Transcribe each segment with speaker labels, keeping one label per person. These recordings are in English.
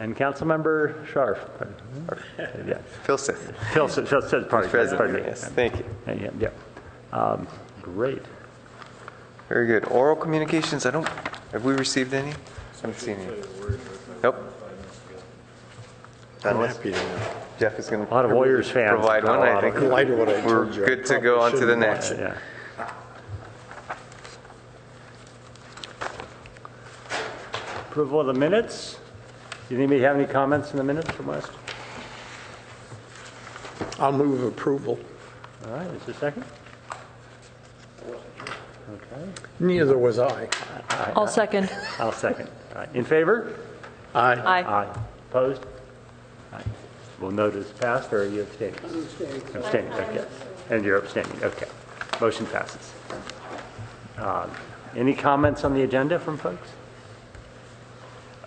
Speaker 1: And Councilmember Scharf. Yeah.
Speaker 2: Philson.
Speaker 1: Philson, pardon me.
Speaker 2: Yes, thank you.
Speaker 1: Yeah. Great.
Speaker 2: Very good. Oral communications, have we received any? I haven't seen any. Nope.
Speaker 3: I'm happy to know.
Speaker 2: Jeff is going to
Speaker 1: A lot of Warriors fans.
Speaker 2: provide one. I think
Speaker 3: In light of what I
Speaker 2: we're
Speaker 3: told you, I
Speaker 2: good to
Speaker 3: probably
Speaker 2: go on to the
Speaker 3: shouldn't
Speaker 2: next.
Speaker 3: watch it.
Speaker 1: Yeah. Approval of the minutes. Does anybody have any comments in the minutes from West?
Speaker 3: I'll move approval.
Speaker 1: All right, is there a second? Okay.
Speaker 3: Neither was I.
Speaker 4: I'll second.
Speaker 1: I'll second. All right. In favor?
Speaker 3: Aye.
Speaker 4: Aye.
Speaker 1: Opposed? Aye. We'll note as passed, or are you abstaining? Abstaining, okay. And you're abstaining, okay. Motion passes. Any comments on the agenda from folks?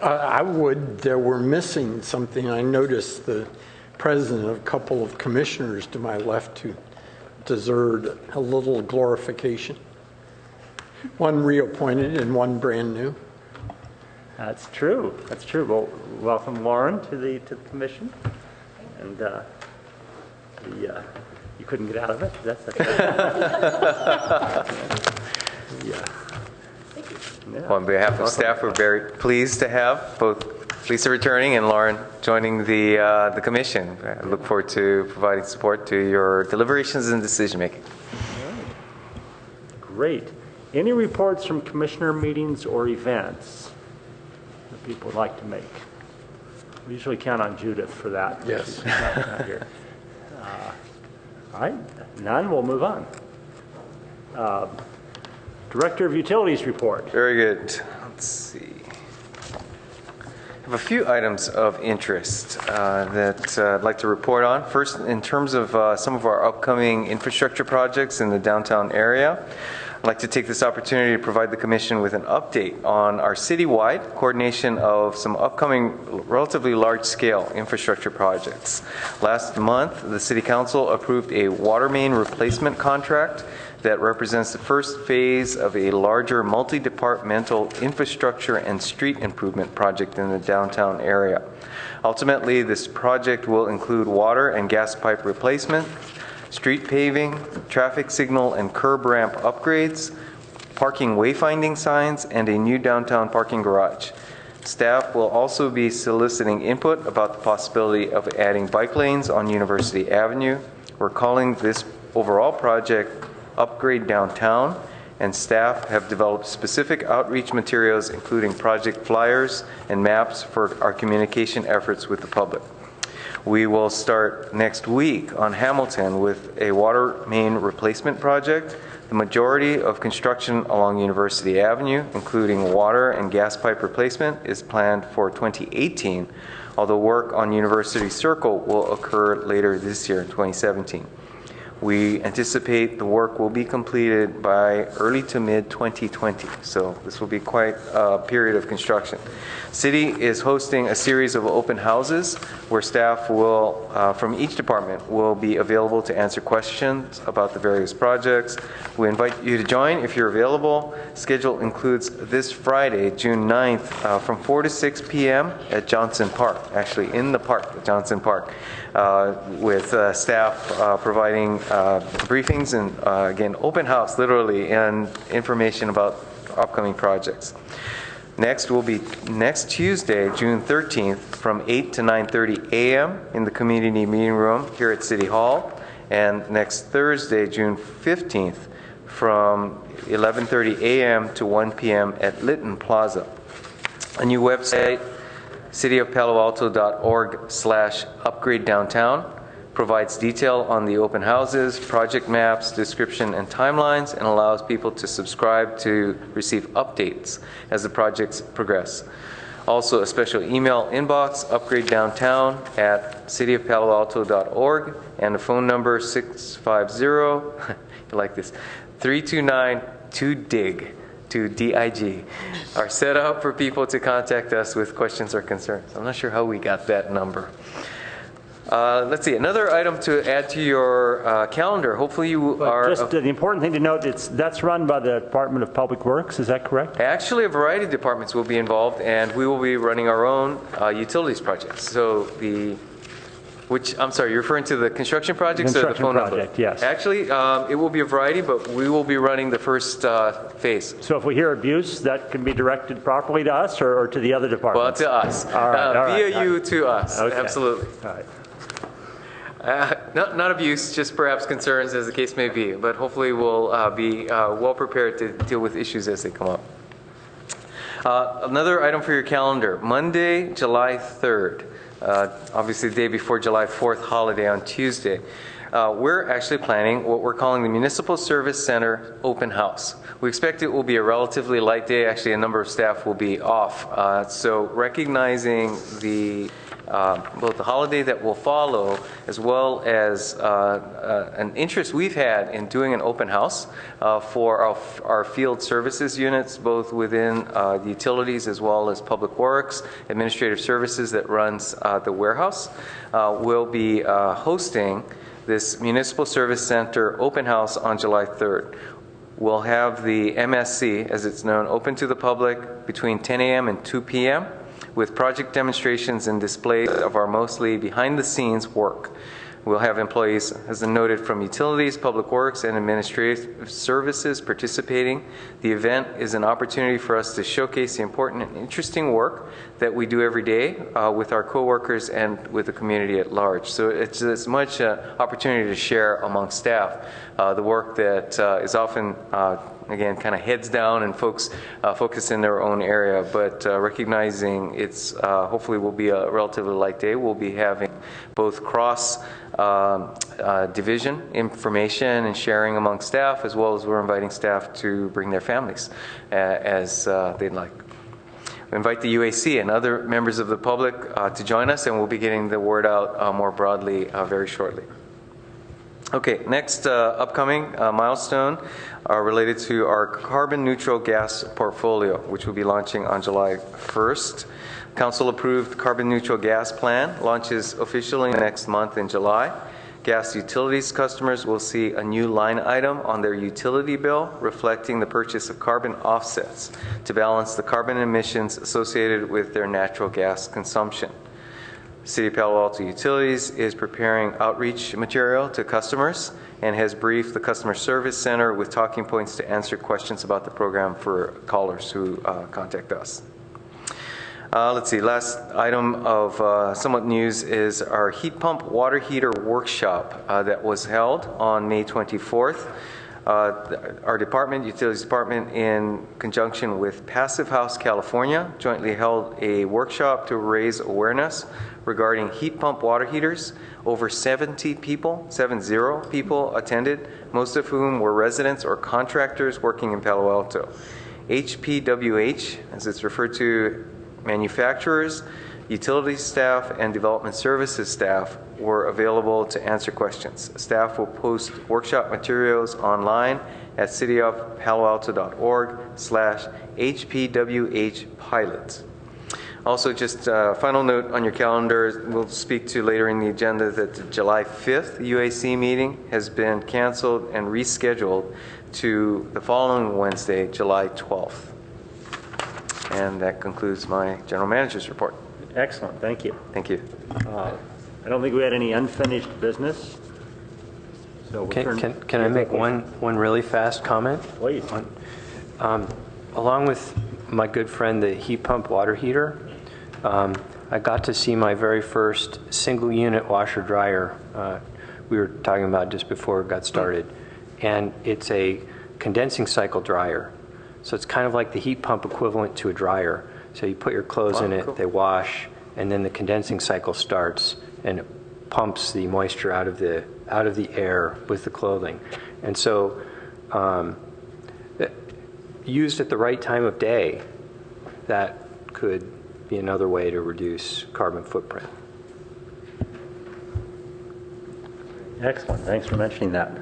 Speaker 3: I would. There were missing something. I noticed the president of a couple of commissioners to my left who deserved a little glorification. One reappointed and one brand new.
Speaker 1: That's true. That's true. Well, welcome, Lauren, to the commission. And you couldn't get out of it. That's okay. Yeah.
Speaker 2: Well, on behalf of staff, we're very pleased to have both Lisa returning and Lauren joining the commission. I look forward to providing support to your deliberations and decision making.
Speaker 1: Great. Any reports from commissioner meetings or events that people would like to make? We usually count on Judith for that.
Speaker 3: Yes.
Speaker 1: She's not here. All right. None. We'll move on. Director of Utilities report.
Speaker 2: Very good. Let's see. I have a few items of interest that I'd like to report on. First, in terms of some of our upcoming infrastructure projects in the downtown area, I'd like to take this opportunity to provide the Commission with an update on our citywide coordination of some upcoming relatively large-scale infrastructure projects. Last month, the City Council approved a water main replacement contract that represents the first phase of a larger multi-departmental infrastructure and street improvement project in the downtown area. Ultimately, this project will include water and gas pipe replacement, street paving, traffic signal and curb ramp upgrades, parking wayfinding signs, and a new downtown parking garage. Staff will also be soliciting input about the possibility of adding bike lanes on University Avenue. We're calling this overall project Upgrade Downtown, and staff have developed specific outreach materials, including project flyers and maps for our communication efforts with the public. We will start next week on Hamilton with a water main replacement project. The majority of construction along University Avenue, including water and gas pipe replacement, is planned for 2018, although work on University Circle will occur later this year in 2017. We anticipate the work will be completed by early to mid 2020, so this will be quite a period of construction. City is hosting a series of open houses where staff will, from each department, will be available to answer questions about the various projects. We invite you to join if you're available. Schedule includes this Friday, June 9th, from 4 to 6 p.m. at Johnson Park, actually in the park at Johnson Park, with staff providing briefings and, again, open house, literally, and information about upcoming projects. Next will be next Tuesday, June 13th, from 8 to 9:30 a.m. in the community meeting room here at City Hall, and next Thursday, June 15th, from 11:30 a.m. to 1 p.m. at Lytton Plaza. A new website, cityofpaloalto.org/upgradedowntown, provides detail on the open houses, project maps, description, and timelines, and allows people to subscribe to receive updates as the projects progress. Also, a special email inbox, upgradedowntown@cityofpaloalto.org, and a phone number 650, you like this, 329-2DIG, to DIG, are set up for people to contact us with questions or concerns. I'm not sure how we got that number. Let's see, another item to add to your calendar. Hopefully you are...
Speaker 1: Just the important thing to note, that's run by the Department of Public Works, is that correct?
Speaker 2: Actually, a variety of departments will be involved, and we will be running our own utilities projects. So I'm sorry, you're referring to the construction projects or the phone number?
Speaker 1: Project, yes.
Speaker 2: Actually, it will be a variety, but we will be running the first phase.
Speaker 1: So if we hear abuse, that can be directed properly to us or to the other
Speaker 2: Well,
Speaker 1: departments?
Speaker 2: to us.
Speaker 1: All right,
Speaker 2: Via you to us,
Speaker 1: Okay.
Speaker 2: absolutely.
Speaker 1: All right.
Speaker 2: Not abuse, just perhaps concerns as the case may be, but hopefully we'll be well prepared to deal with issues as they come up. Another item for your calendar, Monday, July 3rd, obviously the day before July 4th holiday on Tuesday. We're actually planning what we're calling the Municipal Service Center Open House. We expect it will be a relatively light day. Actually, a number of staff will be off. So recognizing both the holiday that will follow, as well as an interest we've had in doing an open house for our field services units, both within the utilities as well as public works, administrative services that runs the warehouse. We'll be hosting this Municipal Service Center open house on July 3rd. We'll have the MSC, as it's known, open to the public between 10 a.m. and 2 p.m. with project demonstrations and displays of our mostly behind-the-scenes work. We'll have employees, as noted, from utilities, public works, and administrative services participating. The event is an opportunity for us to showcase the important and interesting work that we do every day with our coworkers and with the community at large. So it's as much an opportunity to share among staff the work that is often again, kind of heads down and folks focus in their own area, but recognizing it's hopefully will be a relatively light day. We'll be having both cross division information and sharing among staff, as well as we're inviting staff to bring their families as they'd like. We invite the UAC and other members of the public to join us, and we'll be getting the word out more broadly very shortly. Okay, next upcoming milestone related to our carbon neutral gas portfolio, which will be launching on July 1st. Council approved carbon neutral gas plan launches officially next month in July. Gas utilities customers will see a new line item on their utility bill reflecting the purchase of carbon offsets to balance the carbon emissions associated with their natural gas consumption. City of Palo Alto Utilities is preparing outreach material to customers and has briefed the Customer Service Center with talking points to answer questions about the program for callers who contact us. Let's see, last item of somewhat news is our heat pump water heater workshop that was held on May 24th. Our department, Utilities Department, in conjunction with Passive House California, jointly held a workshop to raise awareness regarding heat pump water heaters. Over 70 people attended, most of whom were residents or contractors working in Palo Alto. HPWH, as it's referred to, manufacturers, utility staff, and development services staff were available to answer questions. Staff will post workshop materials online at cityofpaloalto.org/HPWH-pilot. Also, just a final note on your calendar, we'll speak to later in the agenda that the July 5th UAC meeting has been canceled and rescheduled to the following Wednesday, July 12th. And that concludes my general manager's report.
Speaker 1: Excellent, thank you.
Speaker 2: Thank you.
Speaker 1: I don't think we had any unfinished business. So we'll
Speaker 4: Can I make one really fast comment?
Speaker 1: Please.
Speaker 4: Along with my good friend, the heat pump water heater, I got to see my very first single unit washer dryer. We were talking about just before it got started. And it's a condensing cycle dryer. So it's kind of like the heat pump equivalent to a dryer. So you put your clothes in it, they wash, and then the condensing cycle starts and it pumps the moisture out of the air with the clothing. And so used at the right time of day, that could be another way to reduce carbon footprint.
Speaker 1: Excellent, thanks for mentioning that.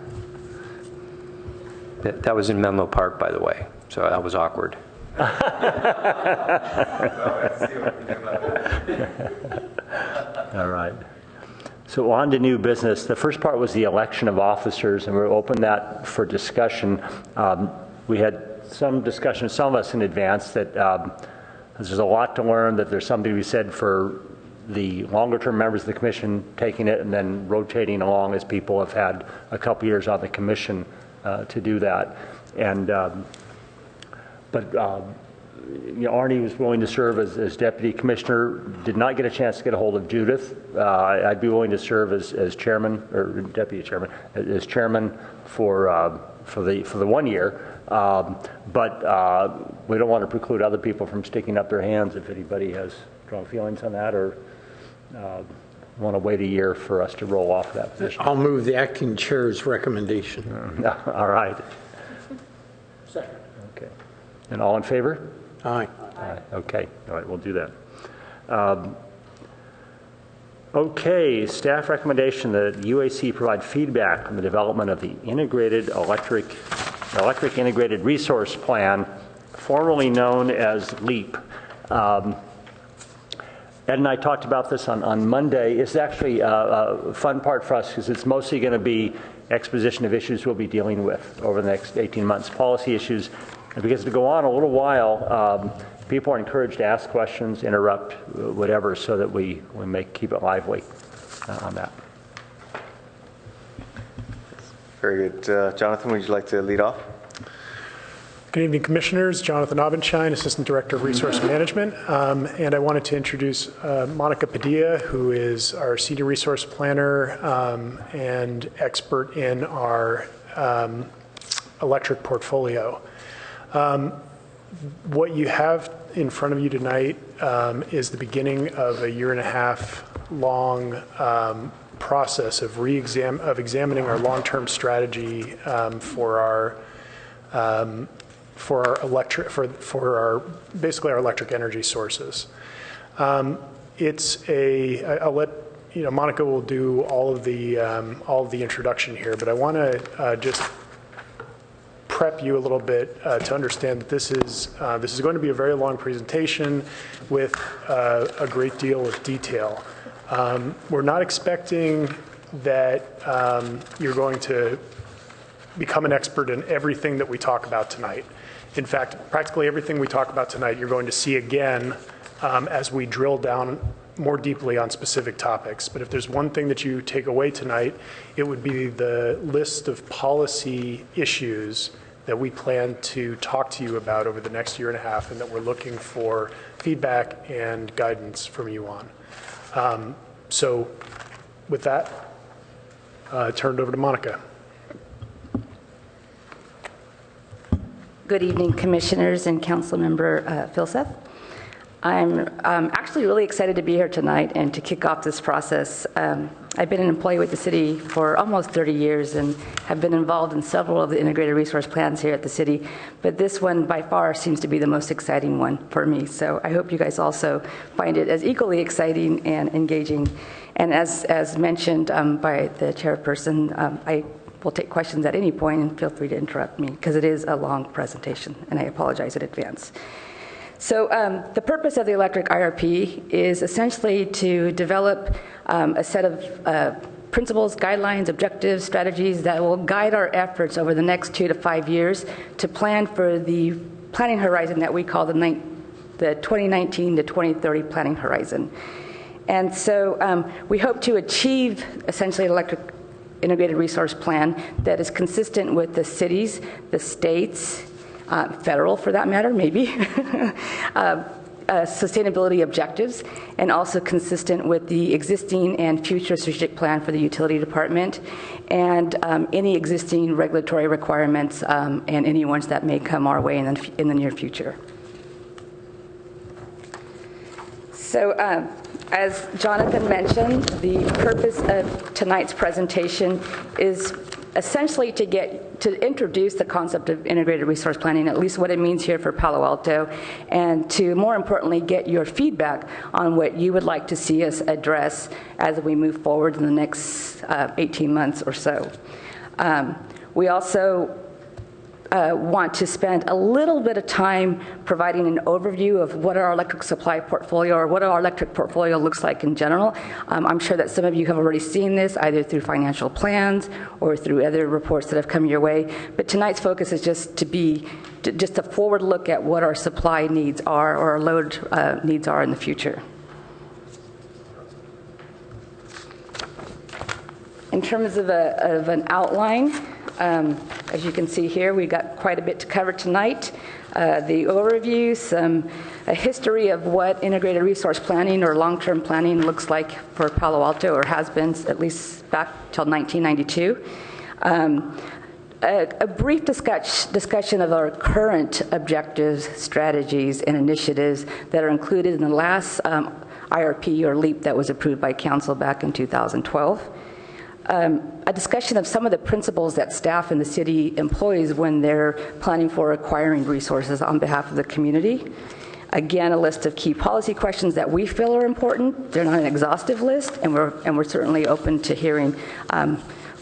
Speaker 4: That was in Menlo Park, by the way, so that was awkward.
Speaker 1: All right. So on to new business. The first part was the election of officers, and we'll open that for discussion. We had some discussion, some of us in advance, that there's a lot to learn, that there's something to be said for the longer-term members of the commission taking it and then rotating along as people have had a couple years on the commission to do that. And Arnie was willing to serve as deputy commissioner. Did not get a chance to get a hold of Judith. I'd be willing to serve as chairman or deputy chairman, as chairman for the 1 year. But we don't want to preclude other people from sticking up their hands if anybody has strong feelings on that, or want to wait a year for us to roll off that position.
Speaker 3: I'll move the acting chair's recommendation.
Speaker 1: All right.
Speaker 3: Second.
Speaker 1: Okay. And all in favor?
Speaker 3: Aye.
Speaker 1: Aye. Okay. All right, we'll do that. Okay, staff recommendation that UAC provide feedback on the development of the integrated electric integrated resource plan, formerly known as LEAP. Ed and I talked about this on Monday. It's actually a fun part for us because it's mostly going to be exposition of issues we'll be dealing with over the next 18 months, policy issues. And because to go on a little while, people are encouraged to ask questions, interrupt, whatever, so that we keep it lively on that.
Speaker 2: Very good. Jonathan, would you like to lead off?
Speaker 5: Good evening, Commissioners. Jonathan Aubenschein, Assistant Director of Resource Management. And I wanted to introduce Monica Padilla, who is our Senior Resource Planner and expert in our electric portfolio. What you have in front of you tonight is the beginning of a 1.5 year long process of examining our long-term strategy for our basically our electric energy sources. I'll let Monica will do all of the introduction here, but I want to just prep you a little bit to understand that this is going to be a very long presentation with a great deal of detail. We're not expecting that you're going to become an expert in everything that we talk about tonight. In fact, practically everything we talk about tonight you're going to see again as we drill down more deeply on specific topics. But if there's one thing that you take away tonight, it would be the list of policy issues that we plan to talk to you about over the next 1.5 years and that we're looking for feedback and guidance from you on. So with that, turn it over to Monica.
Speaker 6: Good evening, Commissioners and Council Member Philseth. I'm actually really excited to be here tonight and to kick off this process. I've been an employee with the city for almost 30 years and have been involved in several of the integrated resource plans here at the city, but this one by far seems to be the most exciting one for me. So I hope you guys also find it as equally exciting and engaging. And as mentioned by the chairperson, I will take questions at any point, and feel free to interrupt me because it is a long presentation, and I apologize in advance. So the purpose of the electric IRP is essentially to develop a set of principles, guidelines, objectives, strategies that will guide our efforts over the next 2 to 5 years to plan for the planning horizon that we call the 2019 to 2030 planning horizon. And so we hope to achieve essentially an electric integrated resource plan that is consistent with the cities, the states, federal for that matter, maybe, sustainability objectives, and also consistent with the existing and future strategic plan for the utility department and any existing regulatory requirements and any ones that may come our way in the near future. So as Jonathan mentioned, the purpose of tonight's presentation is essentially to introduce the concept of integrated resource planning, at least what it means here for Palo Alto, and to more importantly get your feedback on what you would like to see us address as we move forward in the next 18 months or so. We also want to spend a little bit of time providing an overview of what our electric supply portfolio or what our electric portfolio looks like in general. I'm sure that some of you have already seen this either through financial plans or through other reports that have come your way. But tonight's focus is just just a forward look at what our supply needs are or our load needs are in the future. In terms of an outline, as you can see here, we got quite a bit to cover tonight. The overview, a history of what integrated resource planning or long-term planning looks like for Palo Alto, or has been at least back till 1992. A brief discussion of our current objectives, strategies, and initiatives that are included in the last IRP or LEAP that was approved by Council back in 2012. A discussion of some of the principles that staff in the city employs when they're planning for acquiring resources on behalf of the community. Again, a list of key policy questions that we feel are important. They're not an exhaustive list, and we're certainly open to hearing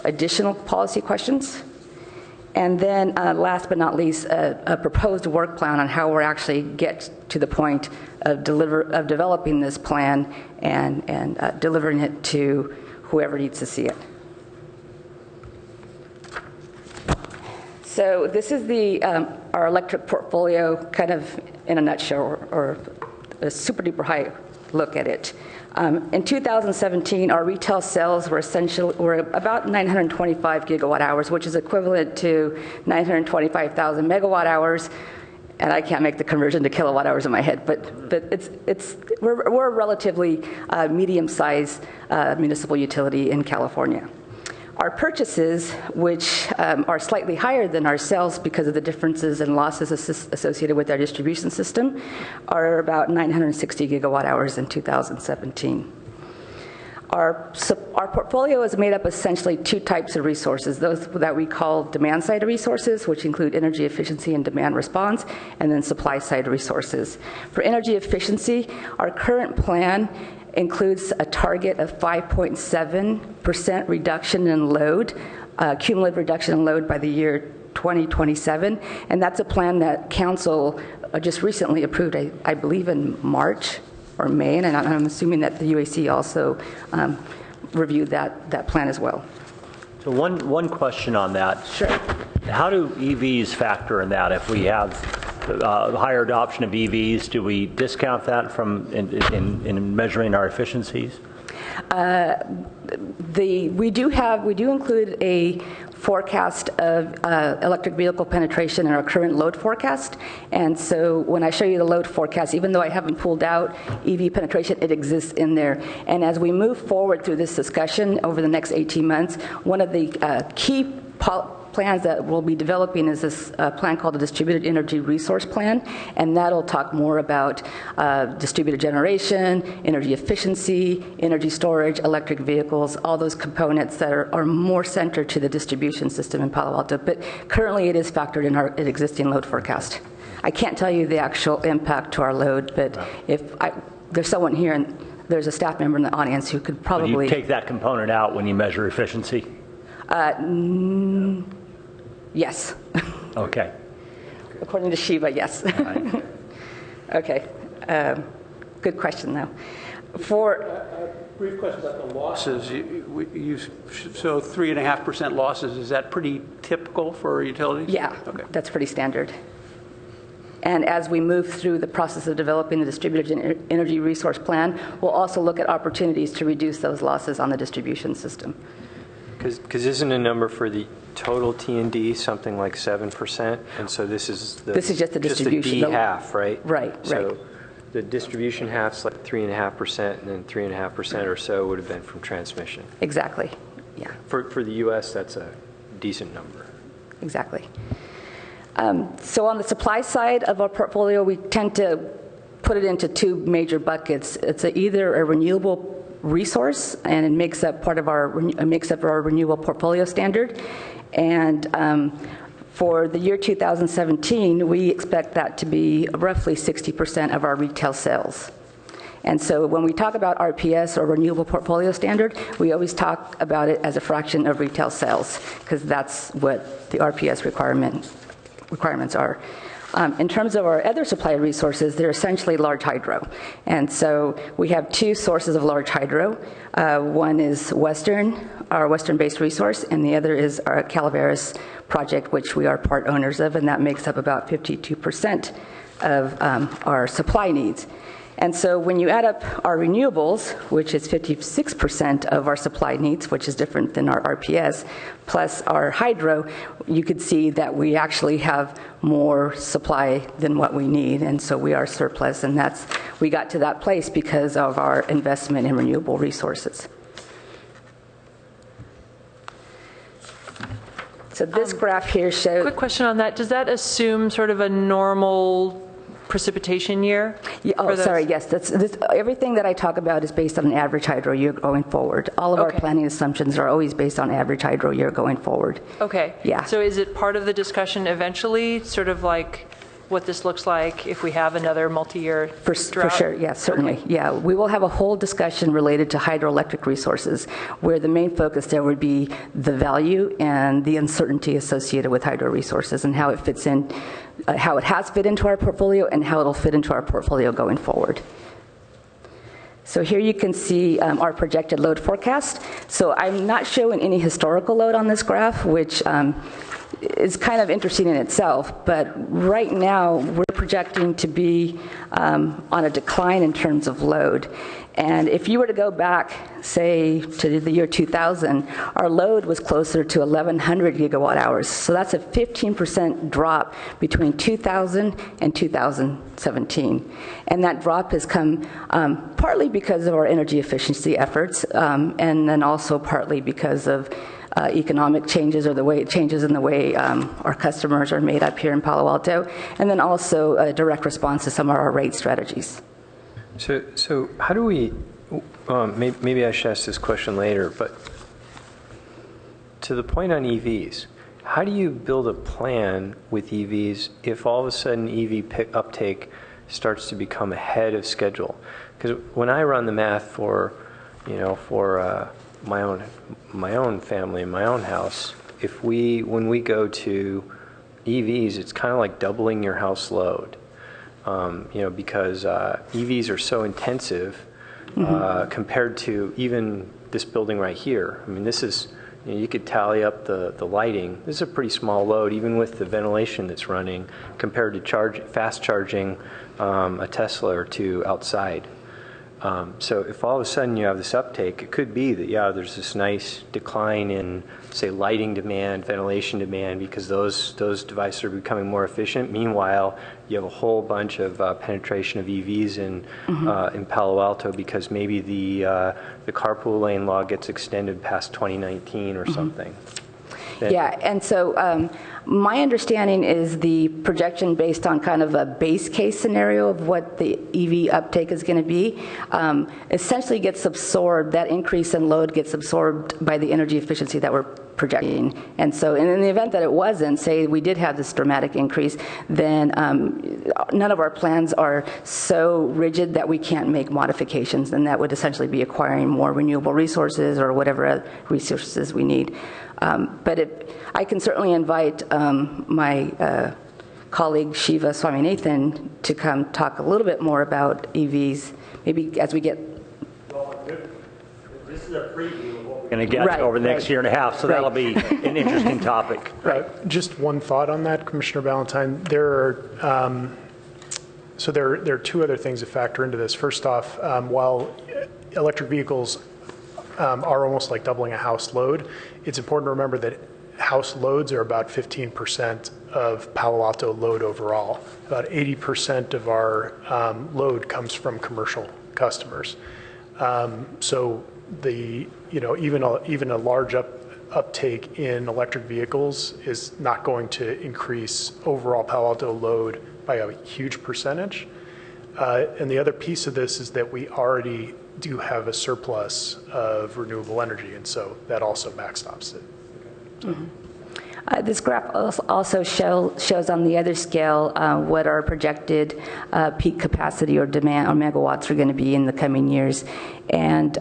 Speaker 6: additional policy questions. And then last but not least, a proposed work plan on how we're actually get to the point of developing this plan and delivering it to whoever needs to see it. So this is our electric portfolio kind of in a nutshell, or a super duper high look at it. In 2017, our retail sales were about 925 gigawatt hours, which is equivalent to 925,000 megawatt hours. And I can't make the conversion to kilowatt hours in my head, but we're a relatively medium-sized municipal utility in California. Our purchases, which are slightly higher than our sales because of the differences in losses associated with our distribution system, are about 960 gigawatt hours in 2017. Our portfolio is made up of essentially two types of resources, those that we call demand-side resources, which include energy efficiency and demand response, and then supply-side resources. For energy efficiency, our current plan includes a target of 5.7% reduction in load, cumulative reduction in load by the year 2027, and that's a plan that Council just recently approved, I believe in March or May, and I'm assuming that the UAC also reviewed that plan as well.
Speaker 1: So one question on that.
Speaker 6: Sure.
Speaker 1: How do EVs factor in that? If we have higher adoption of EVs, do we discount that from in measuring our efficiencies?
Speaker 6: We do include a forecast of electric vehicle penetration in our current load forecast. And so when I show you the load forecast, even though I haven't pulled out EV penetration, it exists in there. And as we move forward through this discussion over the next 18 months, one of the key plans that we'll be developing is this plan called the Distributed Energy Resource Plan, and that'll talk more about distributed generation, energy efficiency, energy storage, electric vehicles, all those components that are more centered to the distribution system in Palo Alto. But currently it is factored in our existing load forecast. I can't tell you the actual impact to our load, but if there's someone here and there's a staff member in the audience who could probably...
Speaker 1: Would you take that component out when you measure efficiency?
Speaker 6: Yes.
Speaker 1: Okay.
Speaker 6: According to Shiva, yes.
Speaker 1: Right.
Speaker 6: Okay. Good question, though.
Speaker 7: Brief question about the losses. So 3.5% losses, is that pretty typical for utilities?
Speaker 6: Yeah,
Speaker 7: okay.
Speaker 6: That's pretty standard. And as we move through the process of developing the Distributed Energy Resource Plan, we'll also look at opportunities to reduce those losses on the distribution system.
Speaker 4: Because isn't a number for the total T&D something like 7%? And so this is
Speaker 6: just the distribution.
Speaker 4: Just the B half, right?
Speaker 6: Right.
Speaker 4: So the distribution half's like 3.5%, and then 3.5% or so would have been from transmission.
Speaker 6: Exactly. Yeah.
Speaker 4: For the U.S., that's a decent number.
Speaker 6: Exactly. So on the supply side of our portfolio, we tend to put it into two major buckets. It's either a renewable resource, and it makes up our renewable portfolio standard. And for the year 2017, we expect that to be roughly 60% of our retail sales. And so when we talk about RPS, or renewable portfolio standard, we always talk about it as a fraction of retail sales, because that's what the RPS requirement requirements are. In terms of our other supply resources, they're essentially large hydro. And so we have two sources of large hydro. One is our western-based resource, and the other is our Calaveras project, which we are part owners of, and that makes up about 52% of our supply needs. And so when you add up our renewables, which is 56% of our supply needs, which is different than our RPS, plus our hydro, you could see that we actually have more supply than what we need, and so we are surplus, and we got to that place because of our investment in renewable resources. So this graph here shows...
Speaker 8: Quick question on that. Does that assume sort of a normal precipitation year?
Speaker 6: Yeah, sorry, yes. Everything that I talk about is based on an average hydro year going forward. All of our planning assumptions are always based on average hydro year going forward.
Speaker 8: Okay.
Speaker 6: Yeah.
Speaker 8: So is it part of the discussion eventually, sort of like what this looks like if we have another multi-year drought?
Speaker 6: For sure, yes, certainly. Okay. Yeah, we will have a whole discussion related to hydroelectric resources, where the main focus there would be the value and the uncertainty associated with hydro resources and how it fits in, how it has fit into our portfolio and how it'll fit into our portfolio going forward. So here you can see our projected load forecast. So I'm not showing any historical load on this graph, which is kind of interesting in itself, but right now we're projecting to be on a decline in terms of load. And if you were to go back, say, to the year 2000, our load was closer to 1,100 gigawatt hours. So that's a 15% drop between 2000 and 2017. And that drop has come partly because of our energy efficiency efforts, and then also partly because of economic changes or the way changes in the way our customers are made up here in Palo Alto, and then also a direct response to some of our rate strategies.
Speaker 4: So how do we, maybe I should ask this question later, but to the point on EVs, how do you build a plan with EVs if all of a sudden EV uptake starts to become ahead of schedule? Because when I run the math for my own family and my own house, when we go to EVs, it's kind of like doubling your house load. Because EVs are so intensive compared to even this building right here. I mean, this is, you could tally up the lighting. This is a pretty small load, even with the ventilation that's running, compared to fast charging a Tesla or two outside. So if all of a sudden you have this uptake, it could be that, there's this nice decline in, say, lighting demand, ventilation demand, because those devices are becoming more efficient. Meanwhile, you have a whole bunch of penetration of EVs in Palo Alto because maybe the carpool lane law gets extended past 2019 or something.
Speaker 6: Yeah, and so my understanding is the projection based on kind of a base case scenario of what the EV uptake is going to be essentially gets absorbed, that increase in load gets absorbed by the energy efficiency that we're projecting. And so in the event that it wasn't, say we did have this dramatic increase, then none of our plans are so rigid that we can't make modifications, and that would essentially be acquiring more renewable resources or whatever resources we need. But I can certainly invite my colleague Shiva Swaminathan to come talk a little bit more about EVs, maybe as we get...
Speaker 1: Well, this is a preview of what we're going to get over the next year and a half, so that'll be an interesting topic.
Speaker 5: Just one thought on that, Commissioner Ballantyne. There are two other things that factor into this. First off, while electric vehicles are almost like doubling a house load, it's important to remember that house loads are about 15% of Palo Alto load overall. About 80% of our load comes from commercial customers. So even a large uptake in electric vehicles is not going to increase overall Palo Alto load by a huge percentage. And the other piece of this is that we already do have a surplus of renewable energy, and so that also backstops it.
Speaker 6: This graph also shows on the other scale what our projected peak capacity or demand or megawatts are going to be in the coming years. And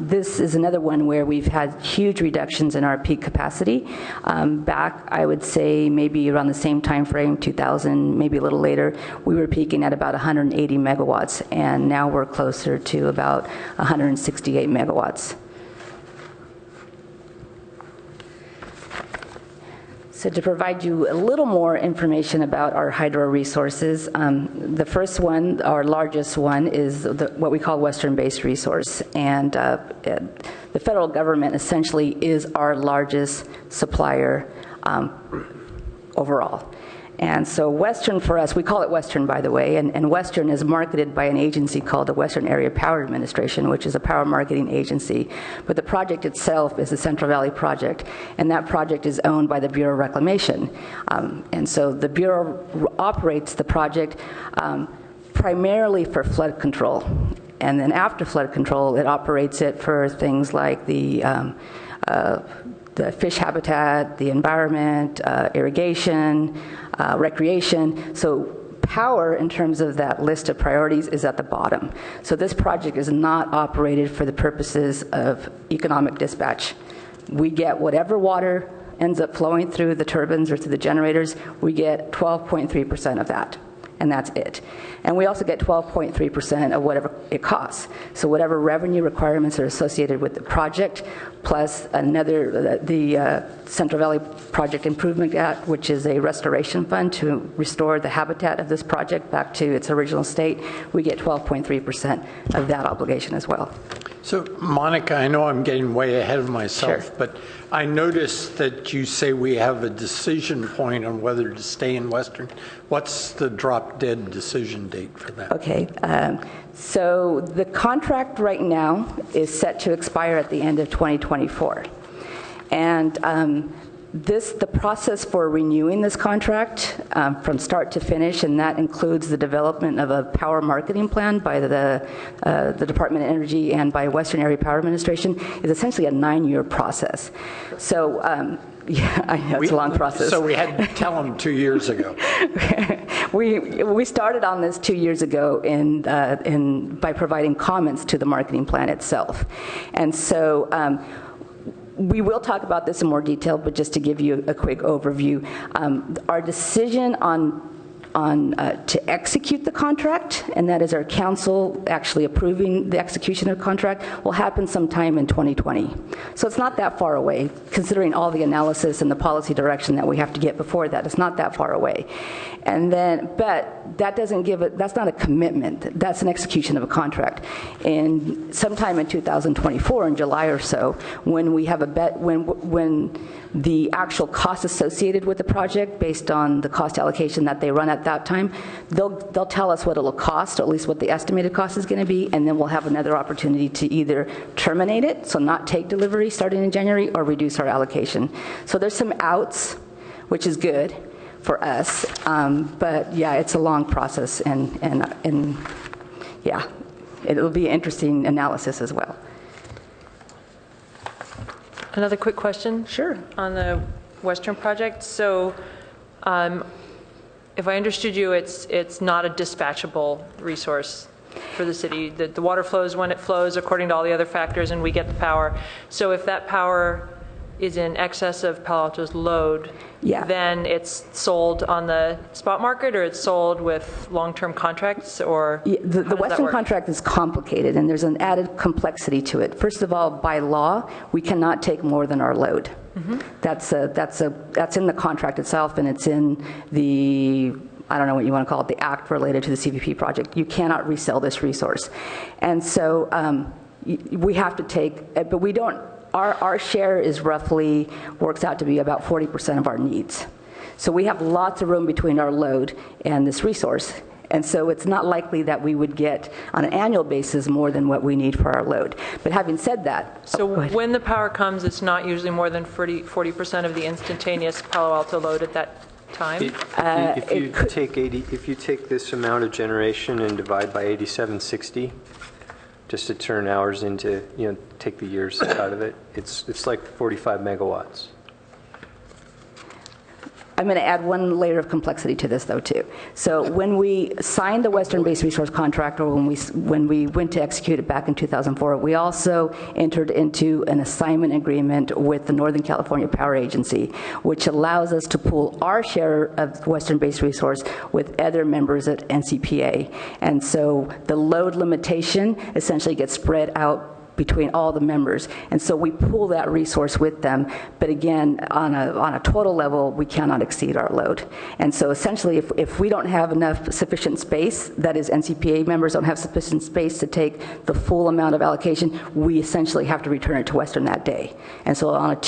Speaker 6: this is another one where we've had huge reductions in our peak capacity. Back, I would say, maybe around the same time frame, 2000, maybe a little later, we were peaking at about 180 megawatts, and now we're closer to about 168 megawatts. So to provide you a little more information about our hydro resources, the first one, our largest one, is what we call Western-based resource. And the federal government essentially is our largest supplier overall. And so Western for us, we call it Western, by the way, and Western is marketed by an agency called the Western Area Power Administration, which is a power marketing agency. But the project itself is the Central Valley Project, and that project is owned by the Bureau of Reclamation. And so the Bureau operates the project primarily for flood control. And then after flood control, it operates it for things like the fish habitat, the environment, irrigation, recreation. So power, in terms of that list of priorities, is at the bottom. So this project is not operated for the purposes of economic dispatch. We get whatever water ends up flowing through the turbines or through the generators, we get 12.3% of that. And that's it. And we also get 12.3% of whatever it costs. So whatever revenue requirements are associated with the project, plus another, the Central Valley Project Improvement Act, which is a restoration fund to restore the habitat of this project back to its original state, we get 12.3% of that obligation as well.
Speaker 3: So, Monica, I know I'm getting way ahead of myself,
Speaker 6: Sure.
Speaker 3: but I noticed that you say we have a decision point on whether to stay in Western. What's the drop-dead decision date for that?
Speaker 6: Okay, so the contract right now is set to expire at the end of 2024. And the process for renewing this contract from start to finish, and that includes the development of a power marketing plan by the Department of Energy and by Western Area Power Administration, is essentially a 9-year process. So, yeah, I know it's a long process.
Speaker 3: So we had to tell them 2 years ago.
Speaker 6: We started on this 2 years ago by providing comments to the marketing plan itself. And so we will talk about this in more detail, but just to give you a quick overview, our decision to execute the contract, and that is our council actually approving the execution of the contract, will happen sometime in 2020. So it's not that far away, considering all the analysis and the policy direction that we have to get before that. It's not that far away. And then, but that doesn't give it, that's not a commitment. That's an execution of a contract. And sometime in 2024, in July or so, when we have when the actual cost associated with the project, based on the cost allocation that they run at that time, they'll tell us what it'll cost, or at least what the estimated cost is going to be, and then we'll have another opportunity to either terminate it, so not take delivery starting in January, or reduce our allocation. So there's some outs, which is good for us, but yeah, it's a long process, and yeah, it'll be an interesting analysis as well.
Speaker 8: Another quick question?
Speaker 6: Sure.
Speaker 8: On the Western project. So if I understood you, it's not a dispatchable resource for the city. The water flows when it flows according to all the other factors, and we get the power. So if that power is in excess of Palo Alto's load,
Speaker 6: yeah,
Speaker 8: then it's sold on the spot market, or it's sold with long-term contracts, or
Speaker 6: yeah, the Western contract is complicated, and there's an added complexity to it. First of all, by law, we cannot take more than our load. Mm-hmm. That's in the contract itself, and it's in the, I don't know what you want to call it, the act related to the CVP project. You cannot resell this resource. And so we have to take, but we don't, our share is roughly, works out to be about 40% of our needs. So we have lots of room between our load and this resource. And so it's not likely that we would get, on an annual basis, more than what we need for our load. But having said that...
Speaker 8: So when the power comes, it's not usually more than 40% of the instantaneous Palo Alto load at that time?
Speaker 4: If you take this amount of generation and divide by 8760, just to turn hours into, take the years out of it, it's like 45 megawatts.
Speaker 6: I'm going to add one layer of complexity to this, though, too. So when we signed the Western Base Resource contract, or when we went to execute it back in 2004, we also entered into an assignment agreement with the Northern California Power Agency, which allows us to pool our share of Western Base Resource with other members at NCPA. And so the load limitation essentially gets spread out between all the members, and so we pool that resource with them. But again, on a total level, we cannot exceed our load. And so essentially, if we don't have enough sufficient space, that is, NCPA members don't have sufficient space to take the full amount of allocation, we essentially have to return it to Western that day. And so on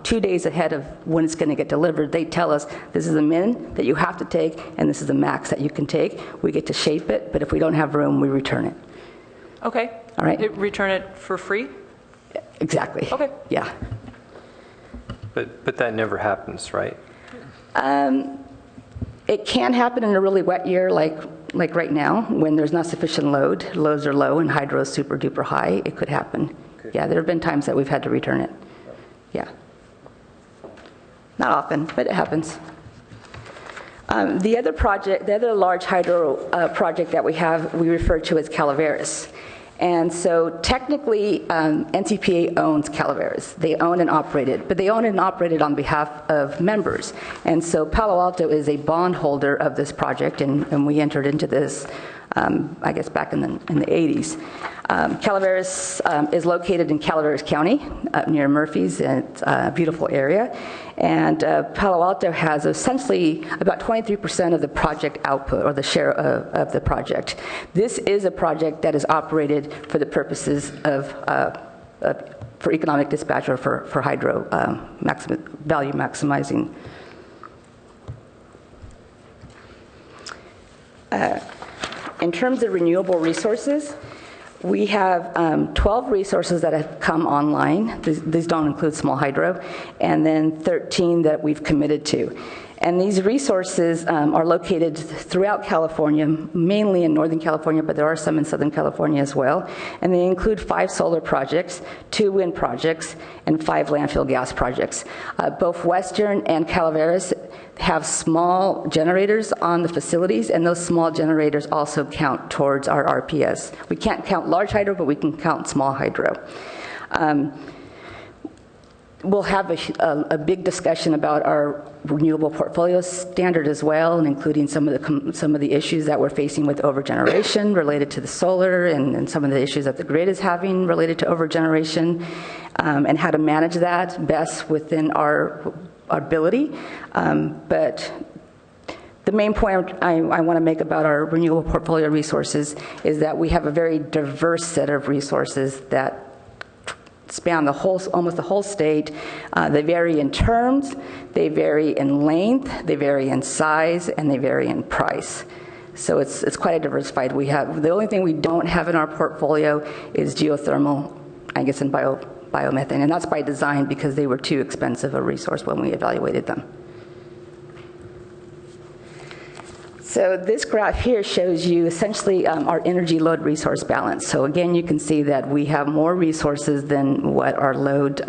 Speaker 6: 2 days ahead of when it's going to get delivered, they tell us this is the min that you have to take, and this is the max that you can take. We get to shape it, but if we don't have room, we return it.
Speaker 8: Okay.
Speaker 6: All right.
Speaker 8: Return it for free?
Speaker 6: Exactly.
Speaker 8: Okay.
Speaker 6: Yeah.
Speaker 4: But that never happens, right?
Speaker 6: It can happen in a really wet year like right now when there's not sufficient load. Loads are low and hydro is super duper high. It could happen. Okay. Yeah, there have been times that we've had to return it. Yeah. Not often, but it happens. The other large hydro project that we have, we refer to as Calaveras. And so technically, NCPA owns Calaveras. They own and operate it, but they own and operate it on behalf of members. And so Palo Alto is a bondholder of this project, and we entered into this, I guess, back in the 80s. Calaveras is located in Calaveras County, up near Murphy's, and it's a beautiful area. And Palo Alto has essentially about 23% of the project output, or the share of the project. This is a project that is operated for the purposes of for economic dispatch or for hydro value maximizing. In terms of renewable resources, we have 12 resources that have come online. These don't include small hydro, and then 13 that we've committed to. And these resources are located throughout California, mainly in Northern California, but there are some in Southern California as well. And they include 5 solar projects, 2 wind projects, and 5 landfill gas projects. Both Western and Calaveras have small generators on the facilities, and those small generators also count towards our RPS. We can't count large hydro, but we can count small hydro. We'll have a big discussion about our renewable portfolio standard as well, and including some of the issues that we're facing with overgeneration related to the solar, and some of the issues that the grid is having related to overgeneration, and how to manage that best within our ability. But the main point I want to make about our renewable portfolio resources is that we have a very diverse set of resources that span almost the whole state. They vary in terms, they vary in length, they vary in size, and they vary in price. So it's quite a diversified. The only thing we don't have in our portfolio is geothermal, I guess, and biomethane, and that's by design because they were too expensive a resource when we evaluated them. So this graph here shows you essentially our energy load resource balance. So again, you can see that we have more resources than what our load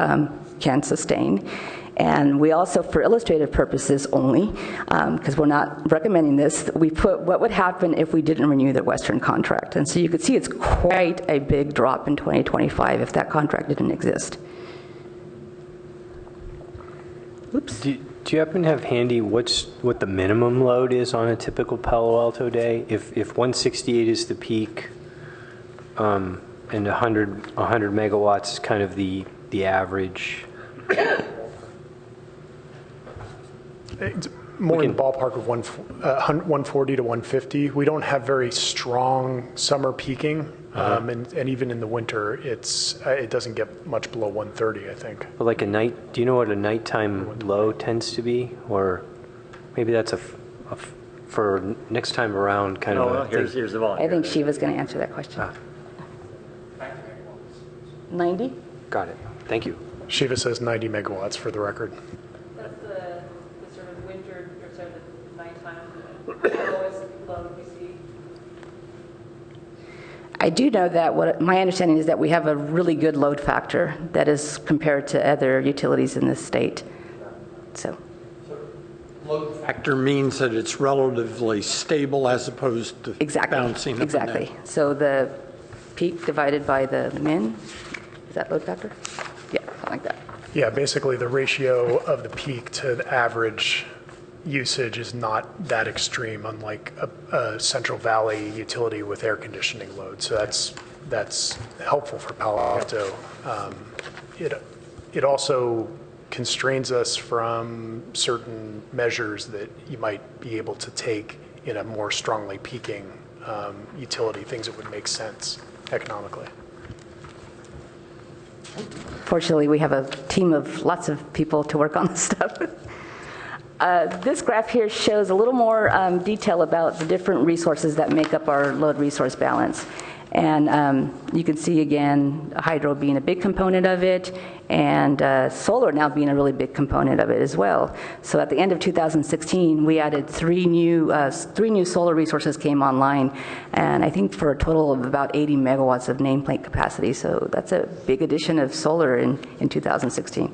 Speaker 6: can sustain. And we also, for illustrative purposes only, because we're not recommending this, we put what would happen if we didn't renew the Western contract. And so you could see it's quite a big drop in 2025 if that contract didn't exist. Oops.
Speaker 4: Do you happen to have handy what the minimum load is on a typical Palo Alto day? If 168 is the peak, and 100 megawatts is kind of the average.
Speaker 5: It's more in the ballpark of 140 to 150. We don't have very strong summer peaking, and even in the winter, it doesn't get much below 130, I think.
Speaker 4: But like do you know what a nighttime low tends to be? Or maybe that's for next time around kind of a thing.
Speaker 1: Here's the volume.
Speaker 6: I think Shiva's going to answer that question. 90?
Speaker 4: Got it. Thank you.
Speaker 5: Shiva says 90 megawatts for the record.
Speaker 8: That's the sort of winter, or sort of the nighttime lowest load we see.
Speaker 6: I do know that my understanding is that we have a really good load factor that is compared to other utilities in this state. So
Speaker 3: Load factor means that it's relatively stable as opposed to bouncing up and down.
Speaker 6: Exactly. So the peak divided by the min, is that load factor? Yeah, something like that.
Speaker 5: Yeah, basically the ratio of the peak to the average usage is not that extreme, unlike a Central Valley utility with air conditioning load. So that's helpful for Palo Alto. It also constrains us from certain measures that you might be able to take in a more strongly peaking utility, things that would make sense economically.
Speaker 6: Fortunately, we have a team of lots of people to work on this stuff. This graph here shows a little more detail about the different resources that make up our load resource balance. And you can see, again, hydro being a big component of it, and solar now being a really big component of it as well. So at the end of 2016, we added three new solar resources came online, and I think for a total of about 80 megawatts of nameplate capacity. So that's a big addition of solar in 2016.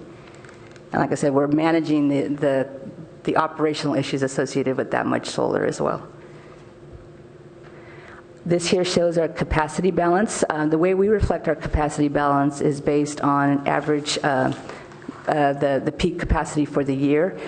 Speaker 6: And like I said, we're managing the operational issues associated with that much solar as well. This here shows our capacity balance. The way we reflect our capacity balance is based on average, the peak capacity for the year.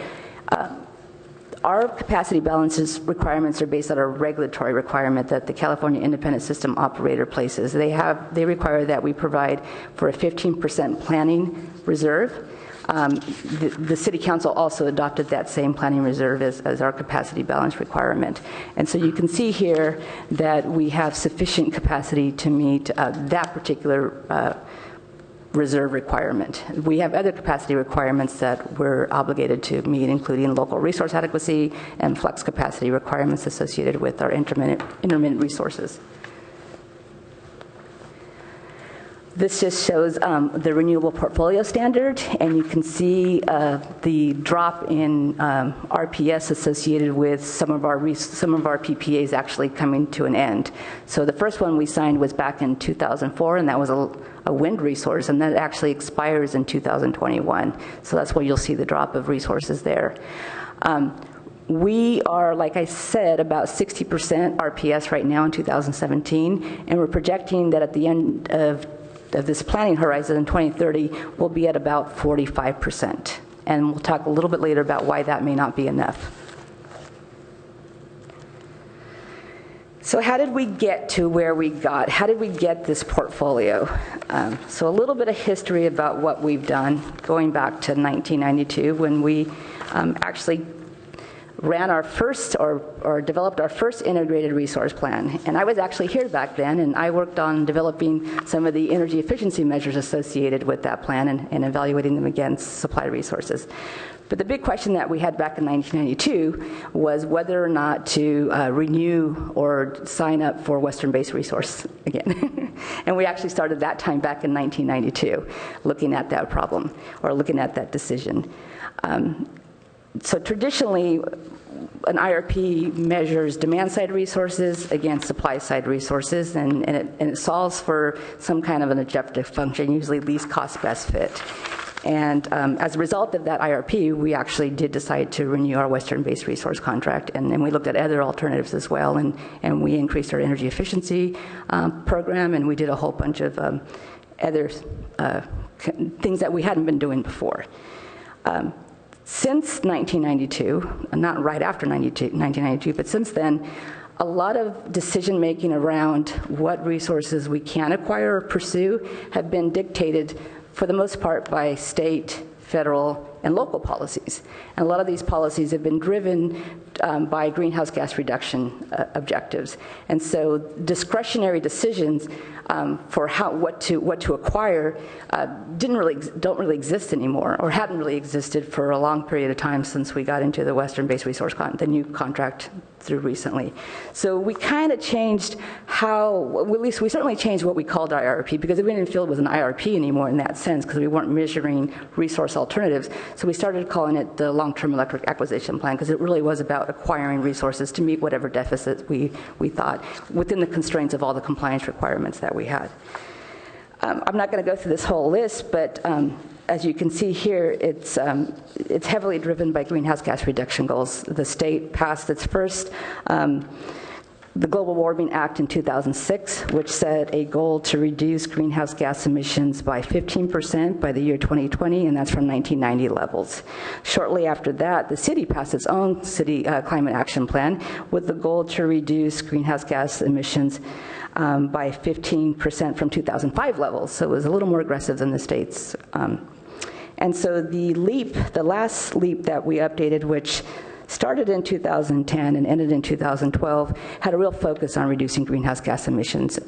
Speaker 6: Our capacity balances requirements are based on a regulatory requirement that the California Independent System Operator places. They require that we provide for a 15% planning reserve. The City Council also adopted that same planning reserve as our capacity balance requirement. And so you can see here that we have sufficient capacity to meet that particular reserve requirement. We have other capacity requirements that we're obligated to meet, including local resource adequacy and flex capacity requirements associated with our intermittent resources. This just shows the renewable portfolio standard, and you can see the drop in RPS associated with some of our PPAs actually coming to an end. So the first one we signed was back in 2004, and that was a wind resource, and that actually expires in 2021. So that's where you'll see the drop of resources there. We are, like I said, about 60% RPS right now in 2017, and we're projecting that at the end of this planning horizon in 2030, we'll be at about 45%. And we'll talk a little bit later about why that may not be enough. So how did we get to where we got? How did we get this portfolio? So a little bit of history about what we've done, going back to 1992 when we actually ran our first or developed our first integrated resource plan. And I was actually here back then, and I worked on developing some of the energy efficiency measures associated with that plan and evaluating them against supply resources. But the big question that we had back in 1992 was whether or not to renew or sign up for Western-based resource again. And we actually started that time back in 1992, looking at that problem or looking at that decision. So traditionally, an IRP measures demand-side resources against supply-side resources, and it solves for some kind of an objective function, usually least cost, best fit. And as a result of that IRP, we actually did decide to renew our Western-based resource contract, and we looked at other alternatives as well, and we increased our energy efficiency program, and we did a whole bunch of other things that we hadn't been doing before. Since 1992, not right after 1992, but since then, a lot of decision-making around what resources we can acquire or pursue have been dictated, for the most part, by state, federal, and local policies. And a lot of these policies have been driven by greenhouse gas reduction objectives. And so discretionary decisions for what to acquire don't really exist anymore, or hadn't really existed for a long period of time since we got into the Western-based resource the new contract through recently. So we kind of changed at least we certainly changed what we called our IRP, because we didn't feel it was an IRP anymore in that sense, because we weren't measuring resource alternatives. So we started calling it the long-term electric acquisition plan, because it really was about acquiring resources to meet whatever deficits we thought within the constraints of all the compliance requirements that we had. I'm not going to go through this whole list, but as you can see here, it's heavily driven by greenhouse gas reduction goals. The state passed its first the Global Warming Act in 2006, which set a goal to reduce greenhouse gas emissions by 15% by the year 2020, and that's from 1990 levels. Shortly after that, the city passed its own city climate action plan with the goal to reduce greenhouse gas emissions by 15% from 2005 levels, so it was a little more aggressive than the state's. And so the last LEAP that we updated, which started in 2010 and ended in 2012, had a real focus on reducing greenhouse gas emissions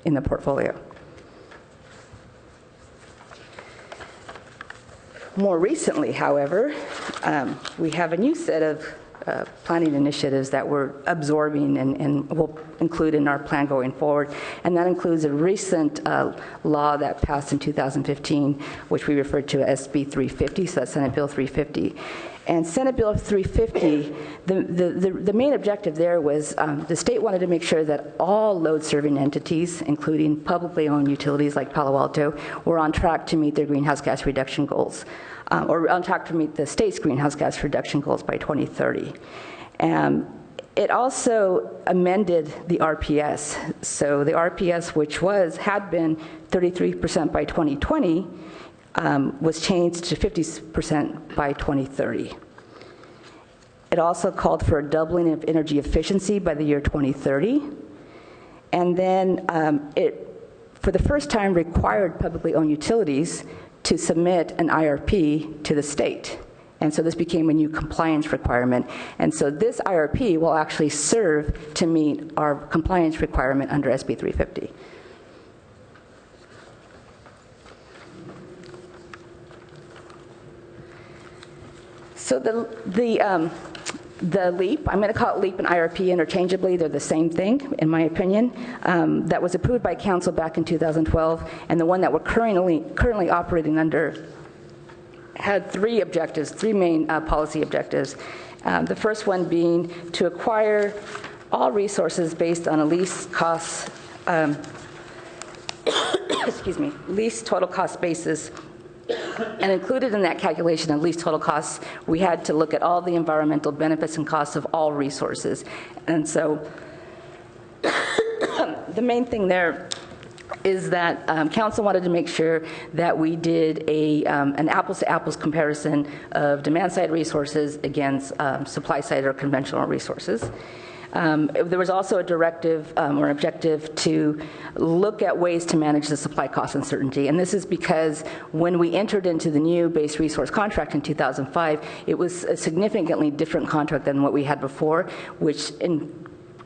Speaker 6: in the portfolio. More recently, however, we have a new set of planning initiatives that we're absorbing and will include in our plan going forward. And that includes a recent law that passed in 2015, which we refer to as SB 350, so that's Senate Bill 350. And Senate Bill 350, the main objective there was the state wanted to make sure that all load-serving entities, including publicly owned utilities like Palo Alto, were on track to meet their greenhouse gas reduction goals, or on track to meet the state's greenhouse gas reduction goals by 2030. It also amended the RPS. So the RPS, which had been 33% by 2020, was changed to 50% by 2030. It also called for a doubling of energy efficiency by the year 2030. And then it, for the first time, required publicly owned utilities to submit an IRP to the state. And so this became a new compliance requirement. And so this IRP will actually serve to meet our compliance requirement under SB 350. So the LEAP, I'm going to call it LEAP and IRP interchangeably. They're the same thing, in my opinion. That was approved by council back in 2012, and the one that we're currently operating under had three objectives, three main policy objectives. The first one being to acquire all resources based on a least cost, least total cost basis. And included in that calculation of least total costs, we had to look at all the environmental benefits and costs of all resources. And so the main thing there is that council wanted to make sure that we did an apples-to-apples comparison of demand-side resources against supply-side or conventional resources. There was also a directive or objective to look at ways to manage the supply cost uncertainty. And this is because when we entered into the new base resource contract in 2005, it was a significantly different contract than what we had before, which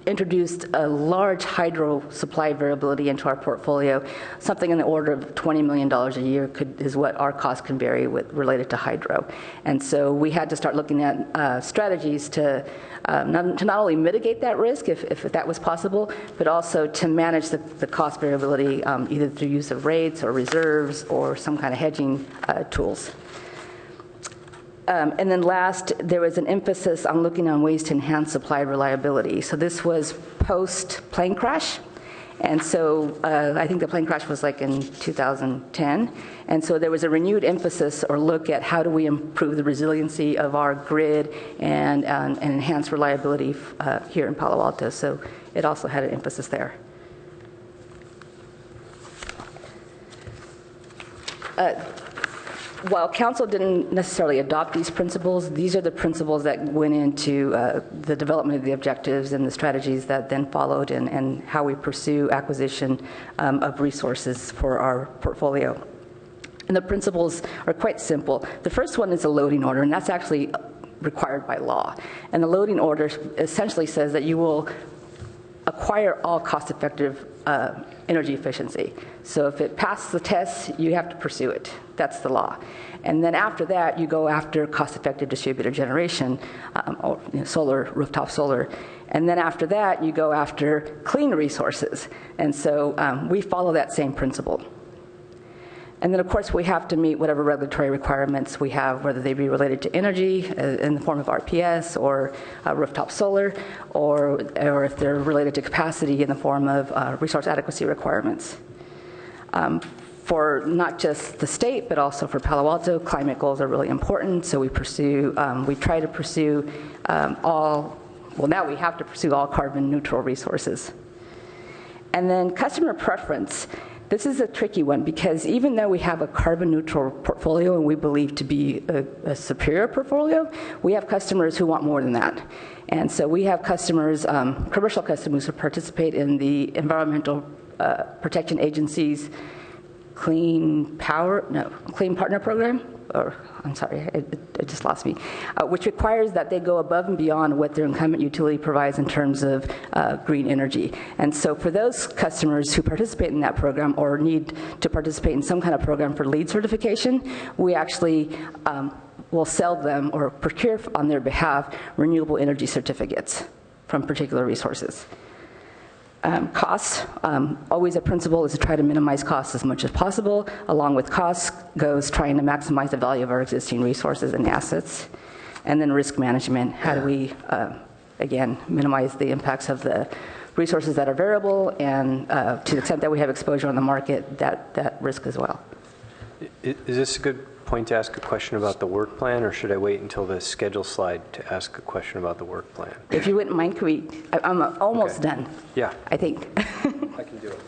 Speaker 6: introduced a large hydro supply variability into our portfolio. Something in the order of $20 million a year is what our costs can vary related to hydro. And so we had to start looking at strategies to not only mitigate that risk, if that was possible, but also to manage the cost variability either through use of rates or reserves or some kind of hedging tools. And then last, there was an emphasis on looking on ways to enhance supply reliability. So this was post-plane crash. And so I think the plane crash was like in 2010. And so there was a renewed emphasis or look at how do we improve the resiliency of our grid and enhance reliability here in Palo Alto. So it also had an emphasis there. While council didn't necessarily adopt these principles, these are the principles that went into the development of the objectives and the strategies that then followed and how we pursue acquisition of resources for our portfolio. And the principles are quite simple. The first one is a loading order, and that's actually required by law. And the loading order essentially says that you will acquire all cost-effective energy efficiency. So if it passes the test, you have to pursue it. That's the law. And then after that, you go after cost-effective distributed generation, or solar, rooftop solar. And then after that, you go after clean resources. And so we follow that same principle. And then, of course, we have to meet whatever regulatory requirements we have, whether they be related to energy in the form of RPS or rooftop solar, or if they're related to capacity in the form of resource adequacy requirements. for not just the state, but also for Palo Alto, climate goals are really important. So we try to pursue now we have to pursue all carbon neutral resources. And then customer preference. This is a tricky one because even though we have a carbon neutral portfolio and we believe to be a superior portfolio, we have customers who want more than that. And so we have customers, commercial customers who participate in the Environmental Protection Agency's Clean Partner Program, or I'm sorry, it just lost me, which requires that they go above and beyond what their incumbent utility provides in terms of green energy. And so for those customers who participate in that program or need to participate in some kind of program for LEED certification, we actually will sell them or procure on their behalf renewable energy certificates from particular resources. Costs, always a principle is to try to minimize costs as much as possible. Along with costs goes trying to maximize the value of our existing resources and assets. And then risk management, how do we, again, minimize the impacts of the resources that are variable, and to the extent that we have exposure on the market, that risk as well.
Speaker 4: Is this a good point to ask a question about the work plan, or should I wait until the schedule slide to ask a question about the work plan?
Speaker 6: If you wouldn't mind, I'm almost done.
Speaker 4: Yeah.
Speaker 6: I think.
Speaker 4: I can do it.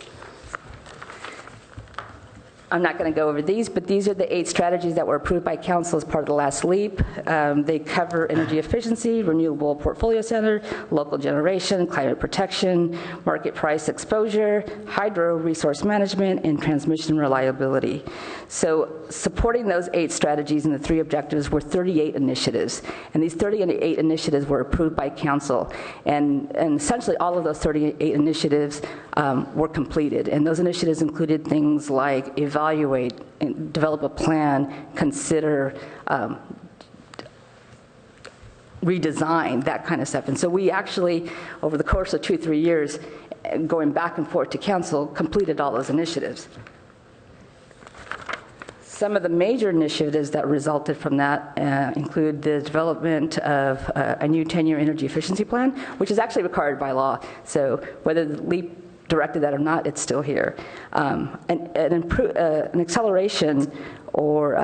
Speaker 6: I'm not going to go over these, but these are the 8 strategies that were approved by Council as part of the last LEAP. They cover energy efficiency, renewable portfolio center, local generation, climate protection, market price exposure, hydro resource management, and transmission reliability. So supporting those 8 strategies and the 3 objectives were 38 initiatives. And these 38 initiatives were approved by Council. And essentially all of those 38 initiatives were completed. And those initiatives included things like evaluate, develop a plan, consider, redesign, that kind of stuff. And so we actually, over the course of 2-3 years, going back and forth to Council, completed all those initiatives. Some of the major initiatives that resulted from that include the development of a new 10-year energy efficiency plan, which is actually required by law. So whether the LEAP directed that or not, it's still here. An acceleration or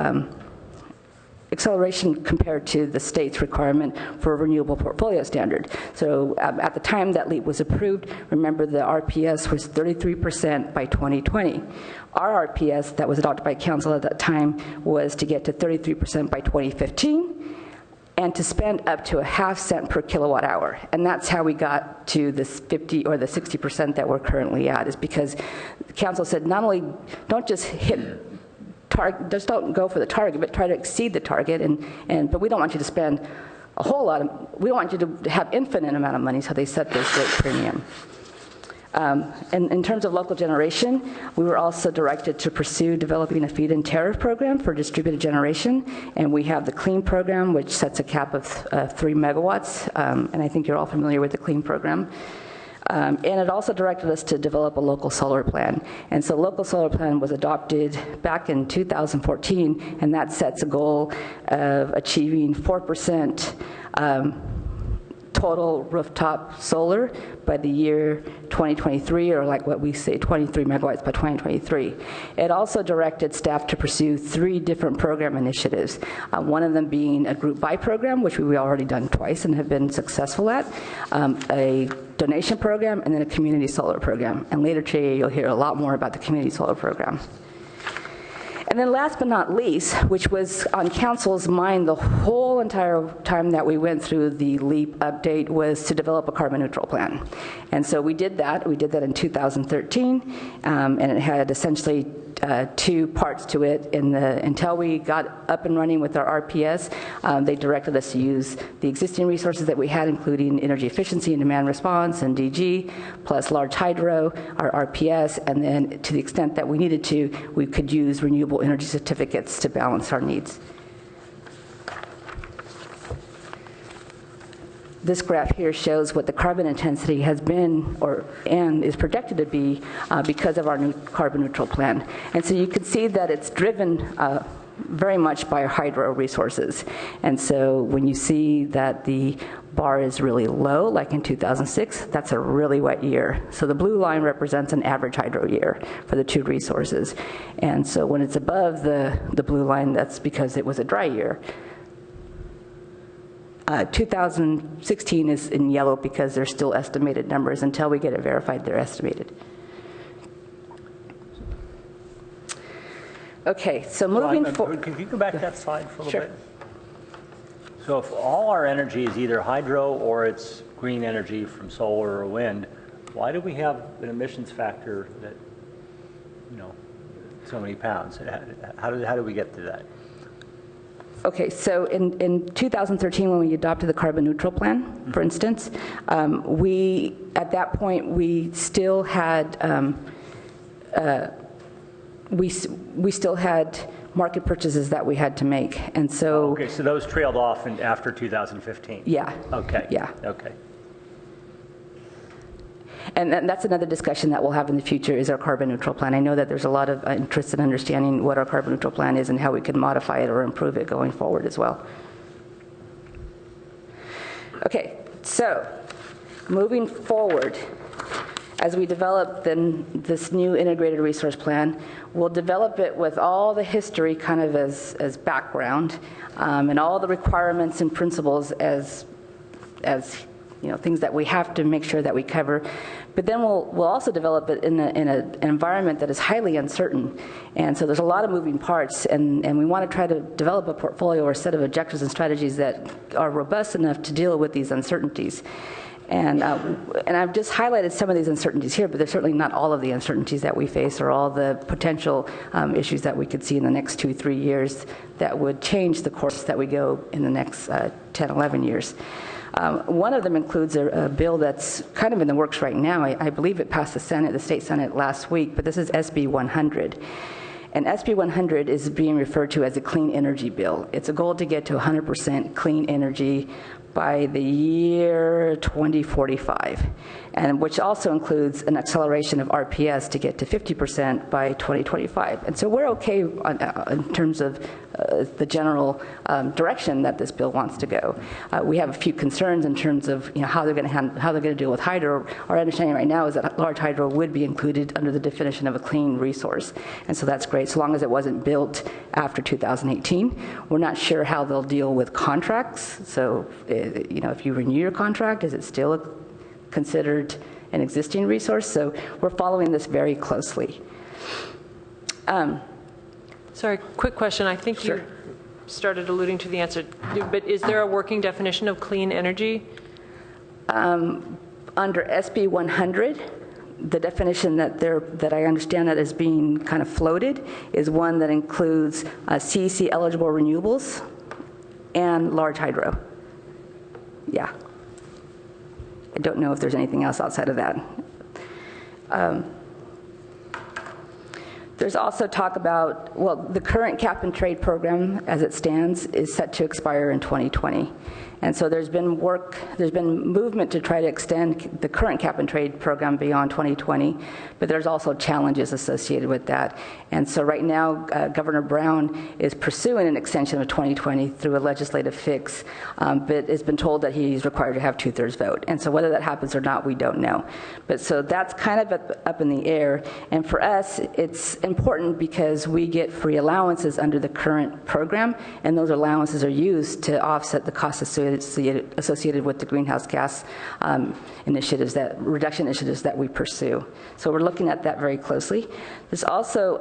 Speaker 6: acceleration compared to the state's requirement for a renewable portfolio standard. So at the time that LEAP was approved, remember the RPS was 33% by 2020. Our RPS that was adopted by Council at that time was to get to 33% by 2015 and to spend up to a ½ cent per kilowatt hour. And that's how we got to this 50 or the 60% that we're currently at, is because the Council said not only don't just hit just don't go for the target, but try to exceed the target. But we don't want you to spend a whole lot we don't want you to have infinite amount of money, so they set this rate premium. And in terms of local generation, we were also directed to pursue developing a feed-in tariff program for distributed generation. And we have the CLEAN program, which sets a cap of 3 megawatts. And I think you're all familiar with the CLEAN program. And it also directed us to develop a local solar plan. And so local solar plan was adopted back in 2014, and that sets a goal of achieving 4% total rooftop solar by the year 2023, or like what we say, 23 megawatts by 2023. It also directed staff to pursue 3 different program initiatives, one of them being a group buy program, which we've already done twice and have been successful at, a donation program, and then a community solar program. And later today, you'll hear a lot more about the community solar program. And then last but not least, which was on Council's mind the whole entire time that we went through the LEAP update, was to develop a carbon neutral plan. And so we did that. We did that in 2013, and it had essentially 2 parts to it. Until we got up and running with our RPS, they directed us to use the existing resources that we had, including energy efficiency and demand response and DG, plus large hydro, our RPS, and then to the extent that we needed to, we could use renewable energy certificates to balance our needs. This graph here shows what the carbon intensity has been and is projected to be because of our new carbon neutral plan. And so you can see that it's driven very much by hydro resources. And so when you see that the bar is really low, like in 2006, that's a really wet year. So the blue line represents an average hydro year for the two resources. And so when it's above the blue line, that's because it was a dry year. 2016 is in yellow because they're still estimated numbers. Until we get it verified, they're estimated. Okay, so moving forward.
Speaker 1: Can you go back that slide for a little
Speaker 6: Sure.
Speaker 1: bit? So if all our energy is either hydro or it's green energy from solar or wind, why do we have an emissions factor that, so many pounds? How do we get to that?
Speaker 6: Okay, so in 2013, when we adopted the carbon neutral plan, for instance, at that point we still had we still had market purchases that we had to make, and so
Speaker 1: Okay, so those trailed off after 2015.
Speaker 6: yeah.
Speaker 1: Okay.
Speaker 6: Yeah.
Speaker 1: Okay.
Speaker 6: And that's another discussion that we'll have in the future, is our carbon neutral plan. I know that there's a lot of interest in understanding what our carbon neutral plan is and how we can modify it or improve it going forward as well. Okay, so moving forward, as we develop this new integrated resource plan, we'll develop it with all the history kind of as background, and all the requirements and principles as things that we have to make sure that we cover. But then we'll also develop it in an environment that is highly uncertain. And so there's a lot of moving parts, and we want to try to develop a portfolio or a set of objectives and strategies that are robust enough to deal with these uncertainties. And I've just highlighted some of these uncertainties here, but they're certainly not all of the uncertainties that we face or all the potential issues that we could see in the next 2-3 years that would change the course that we go in the next 10-11 years. One of them includes a bill that's kind of in the works right now. I believe it passed the state Senate last week, but this is SB 100. And SB 100 is being referred to as a clean energy bill. It's a goal to get to 100% clean energy by the year 2045, and which also includes an acceleration of RPS to get to 50% by 2025. And so we're okay in terms of the general direction that this bill wants to go. We have a few concerns in terms of how they're going to deal with hydro. Our understanding right now is that large hydro would be included under the definition of a clean resource, and so that's great, so long as it wasn't built after 2018. We're not sure how they'll deal with contracts. So if you renew your contract, is it still considered an existing resource? So we're following this very closely.
Speaker 8: Sorry, quick question. I think
Speaker 6: Sure.
Speaker 8: you started alluding to the answer, but is there a working definition of clean energy?
Speaker 6: Under SB 100, the definition that I understand that is being kind of floated is one that includes CEC eligible renewables and large hydro. Yeah. I don't know if there's anything else outside of that. There's also talk about, the current cap and trade program as it stands is set to expire in 2020. And so there's been movement to try to extend the current cap and trade program beyond 2020, but there's also challenges associated with that. And so right now, Governor Brown is pursuing an extension of 2020 through a legislative fix, but it's been told that he's required to have 2/3 vote. And so whether that happens or not, we don't know. But so that's kind of up in the air. And for us, it's important because we get free allowances under the current program, and those allowances are used to offset the costs associated with the greenhouse gas reduction initiatives that we pursue. So we're looking at that very closely. There's also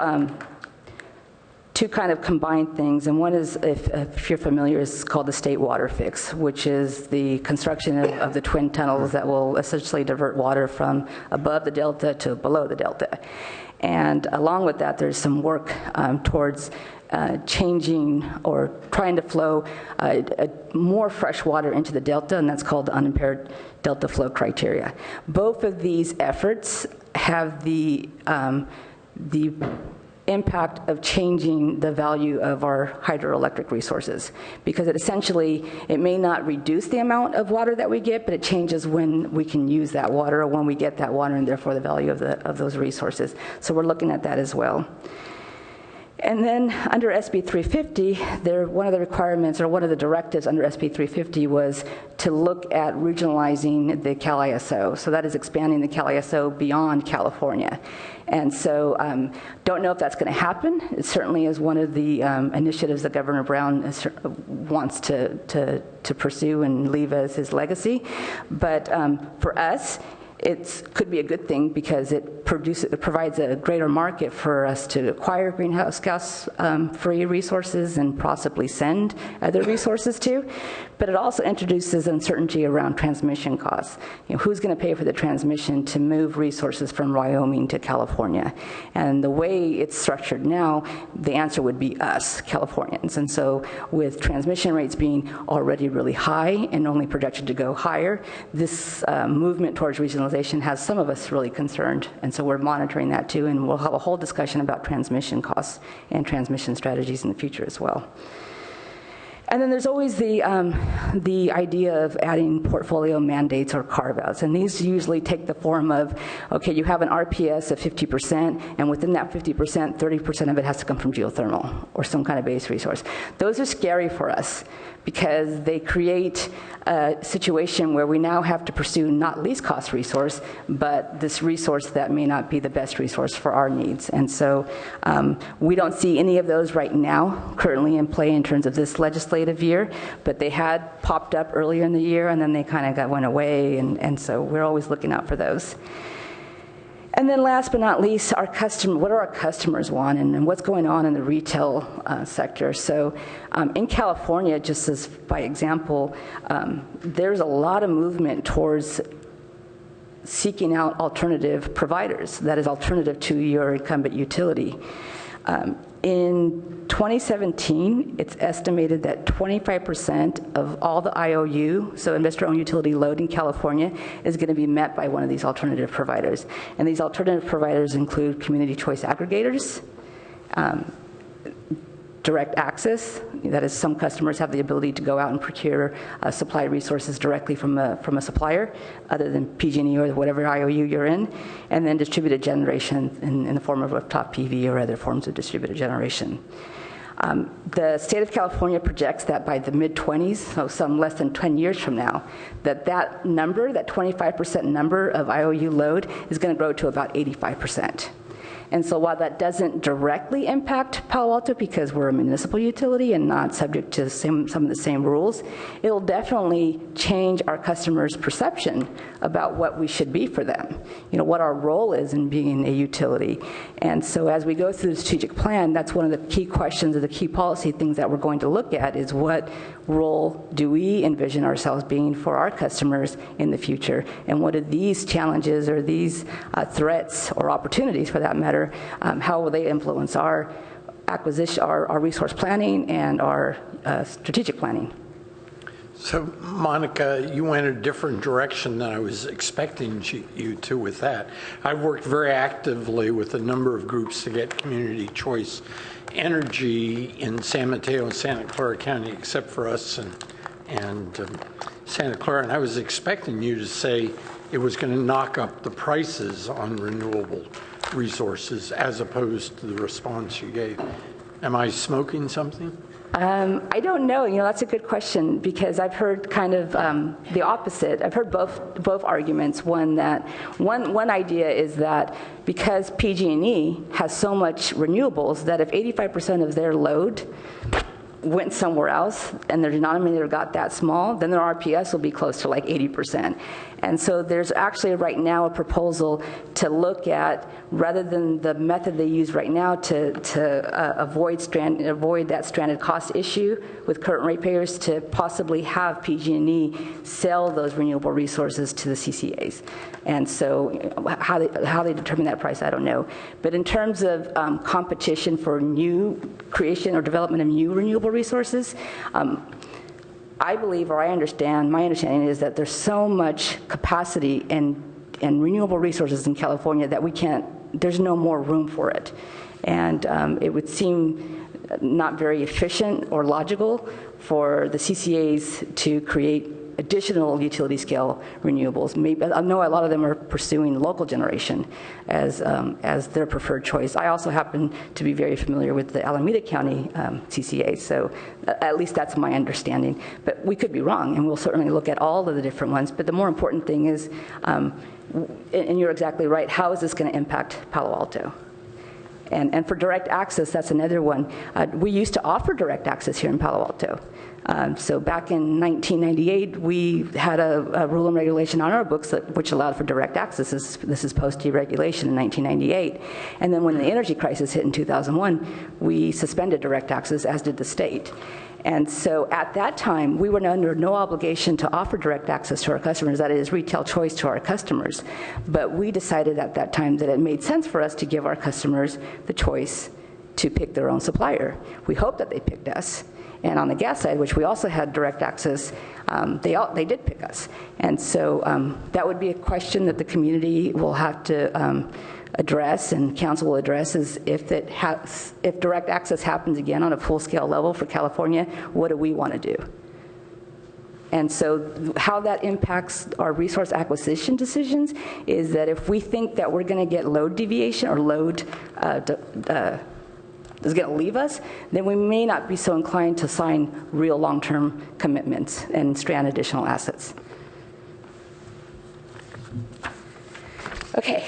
Speaker 6: two kind of combined things, and one is, if you're familiar, is called the state water fix, which is the construction of the twin tunnels that will essentially divert water from above the delta to below the delta. And along with that, there's some work towards changing or trying to flow more fresh water into the delta, and that's called the unimpaired delta flow criteria. Both of these efforts have the impact of changing the value of our hydroelectric resources, because it may not reduce the amount of water that we get, but it changes when we can use that water or when we get that water, and therefore the value of those resources. So we're looking at that as well. And then under SB 350, one of the requirements or one of the directives under SB 350 was to look at regionalizing the Cal ISO. So that is expanding the Cal ISO beyond California. And so don't know if that's going to happen. It certainly is one of the initiatives that Governor Brown wants to pursue and leave as his legacy. But for us, it could be a good thing because it provides a greater market for us to acquire greenhouse gas free resources and possibly send other resources to. But it also introduces uncertainty around transmission costs. Who's going to pay for the transmission to move resources from Wyoming to California? And the way it's structured now, the answer would be us, Californians. And so with transmission rates being already really high and only projected to go higher, this movement towards regionalization has some of us really concerned. And so we're monitoring that too, and we'll have a whole discussion about transmission costs and transmission strategies in the future as well. And then there's always the idea of adding portfolio mandates or carve-outs. And these usually take the form of, okay, you have an RPS of 50%, and within that 50%, 30% of it has to come from geothermal or some kind of base resource. Those are scary for us because they create a situation where we now have to pursue not least cost resource, but this resource that may not be the best resource for our needs. And so we don't see any of those right now currently in play in terms of this legislative year, but they had popped up earlier in the year and then they kind of went away, and so we're always looking out for those. And then last but not least, what do our customers want and what's going on in the retail sector? So in California, just as by example, there's a lot of movement towards seeking out alternative providers, that is alternative to your incumbent utility. In 2017, it's estimated that 25% of all the IOU, so investor-owned utility load in California, is going to be met by one of these alternative providers. And these alternative providers include community choice aggregators, direct access, that is, some customers have the ability to go out and procure supply resources directly from a supplier other than PG&E or whatever IOU you're in, and then distributed generation in the form of rooftop PV or other forms of distributed generation. The state of California projects that by the mid-20s, so some less than 10 years from now, that number, that 25% number of IOU load is going to grow to about 85%. And so while that doesn't directly impact Palo Alto because we're a municipal utility and not subject to some of the same rules, it'll definitely change our customers' perception about what we should be for them, what our role is in being a utility. And so as we go through the strategic plan, that's one of the key questions or the key policy things that we're going to look at is what role do we envision ourselves being for our customers in the future? And what are these challenges or these threats or opportunities for that matter, how will they influence our acquisition, our resource planning and our strategic planning?
Speaker 3: So, Monica, you went a different direction than I was expecting you to with that. I've worked very actively with a number of groups to get community choice energy in San Mateo and Santa Clara County, except for us and Santa Clara. And I was expecting you to say it was going to knock up the prices on renewable resources as opposed to the response you gave. Am I smoking something?
Speaker 6: I don't know. That's a good question because I've heard kind of the opposite. I've heard both arguments. One idea is that because PG&E has so much renewables that if 85% of their load went somewhere else and their denominator got that small, then their RPS will be close to like 80%. And so there's actually right now a proposal to look at, rather than the method they use right now to avoid that stranded cost issue with current ratepayers, to possibly have PG&E sell those renewable resources to the CCAs. And so how they determine that price, I don't know. But in terms of competition for new creation or development of new renewable resources, I believe, or my understanding is that there's so much capacity and renewable resources in California that there's no more room for it. And it would seem not very efficient or logical for the CCAs to create additional utility scale renewables. Maybe, I know a lot of them are pursuing local generation as their preferred choice. I also happen to be very familiar with the Alameda County CCA, so at least that's my understanding. But we could be wrong, and we'll certainly look at all of the different ones. But the more important thing is, and you're exactly right, how is this going to impact Palo Alto? And for direct access, that's another one. We used to offer direct access here in Palo Alto. So back in 1998, we had a rule and regulation on our books which allowed for direct access. This is post-deregulation in 1998. And then when the energy crisis hit in 2001, we suspended direct access, as did the state. And so at that time, we were under no obligation to offer direct access to our customers, that is, retail choice to our customers. But we decided at that time that it made sense for us to give our customers the choice to pick their own supplier. We hoped that they picked us. And on the gas side, which we also had direct access, they did pick us. And so that would be a question that the community will have to address, and council will address, is if direct access happens again on a full-scale level for California, what do we want to do? And so how that impacts our resource acquisition decisions is that if we think that we're going to get load deviation or load is going to leave us, then we may not be so inclined to sign real long-term commitments and strand additional assets. Okay.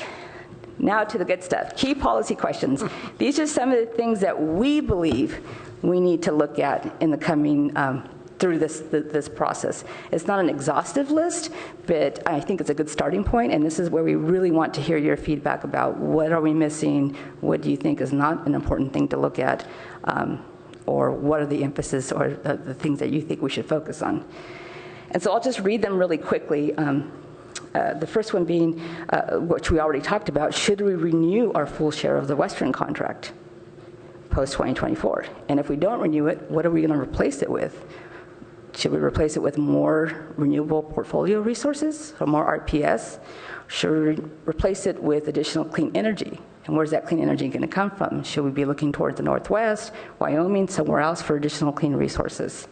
Speaker 6: Now to the good stuff. Key policy questions. These are some of the things that we believe we need to look at in the coming through this process. It's not an exhaustive list, but I think it's a good starting point, and this is where we really want to hear your feedback about what are we missing, what do you think is not an important thing to look at, or what are the emphasis or the things that you think we should focus on. And so I'll just read them really quickly. The first one being, which we already talked about, should we renew our full share of the Western contract post-2024? And if we don't renew it, what are we going to replace it with? Should we replace it with more renewable portfolio resources, or more RPS? Should we replace it with additional clean energy? And where's that clean energy going to come from? Should we be looking towards the Northwest, Wyoming, somewhere else for additional clean resources?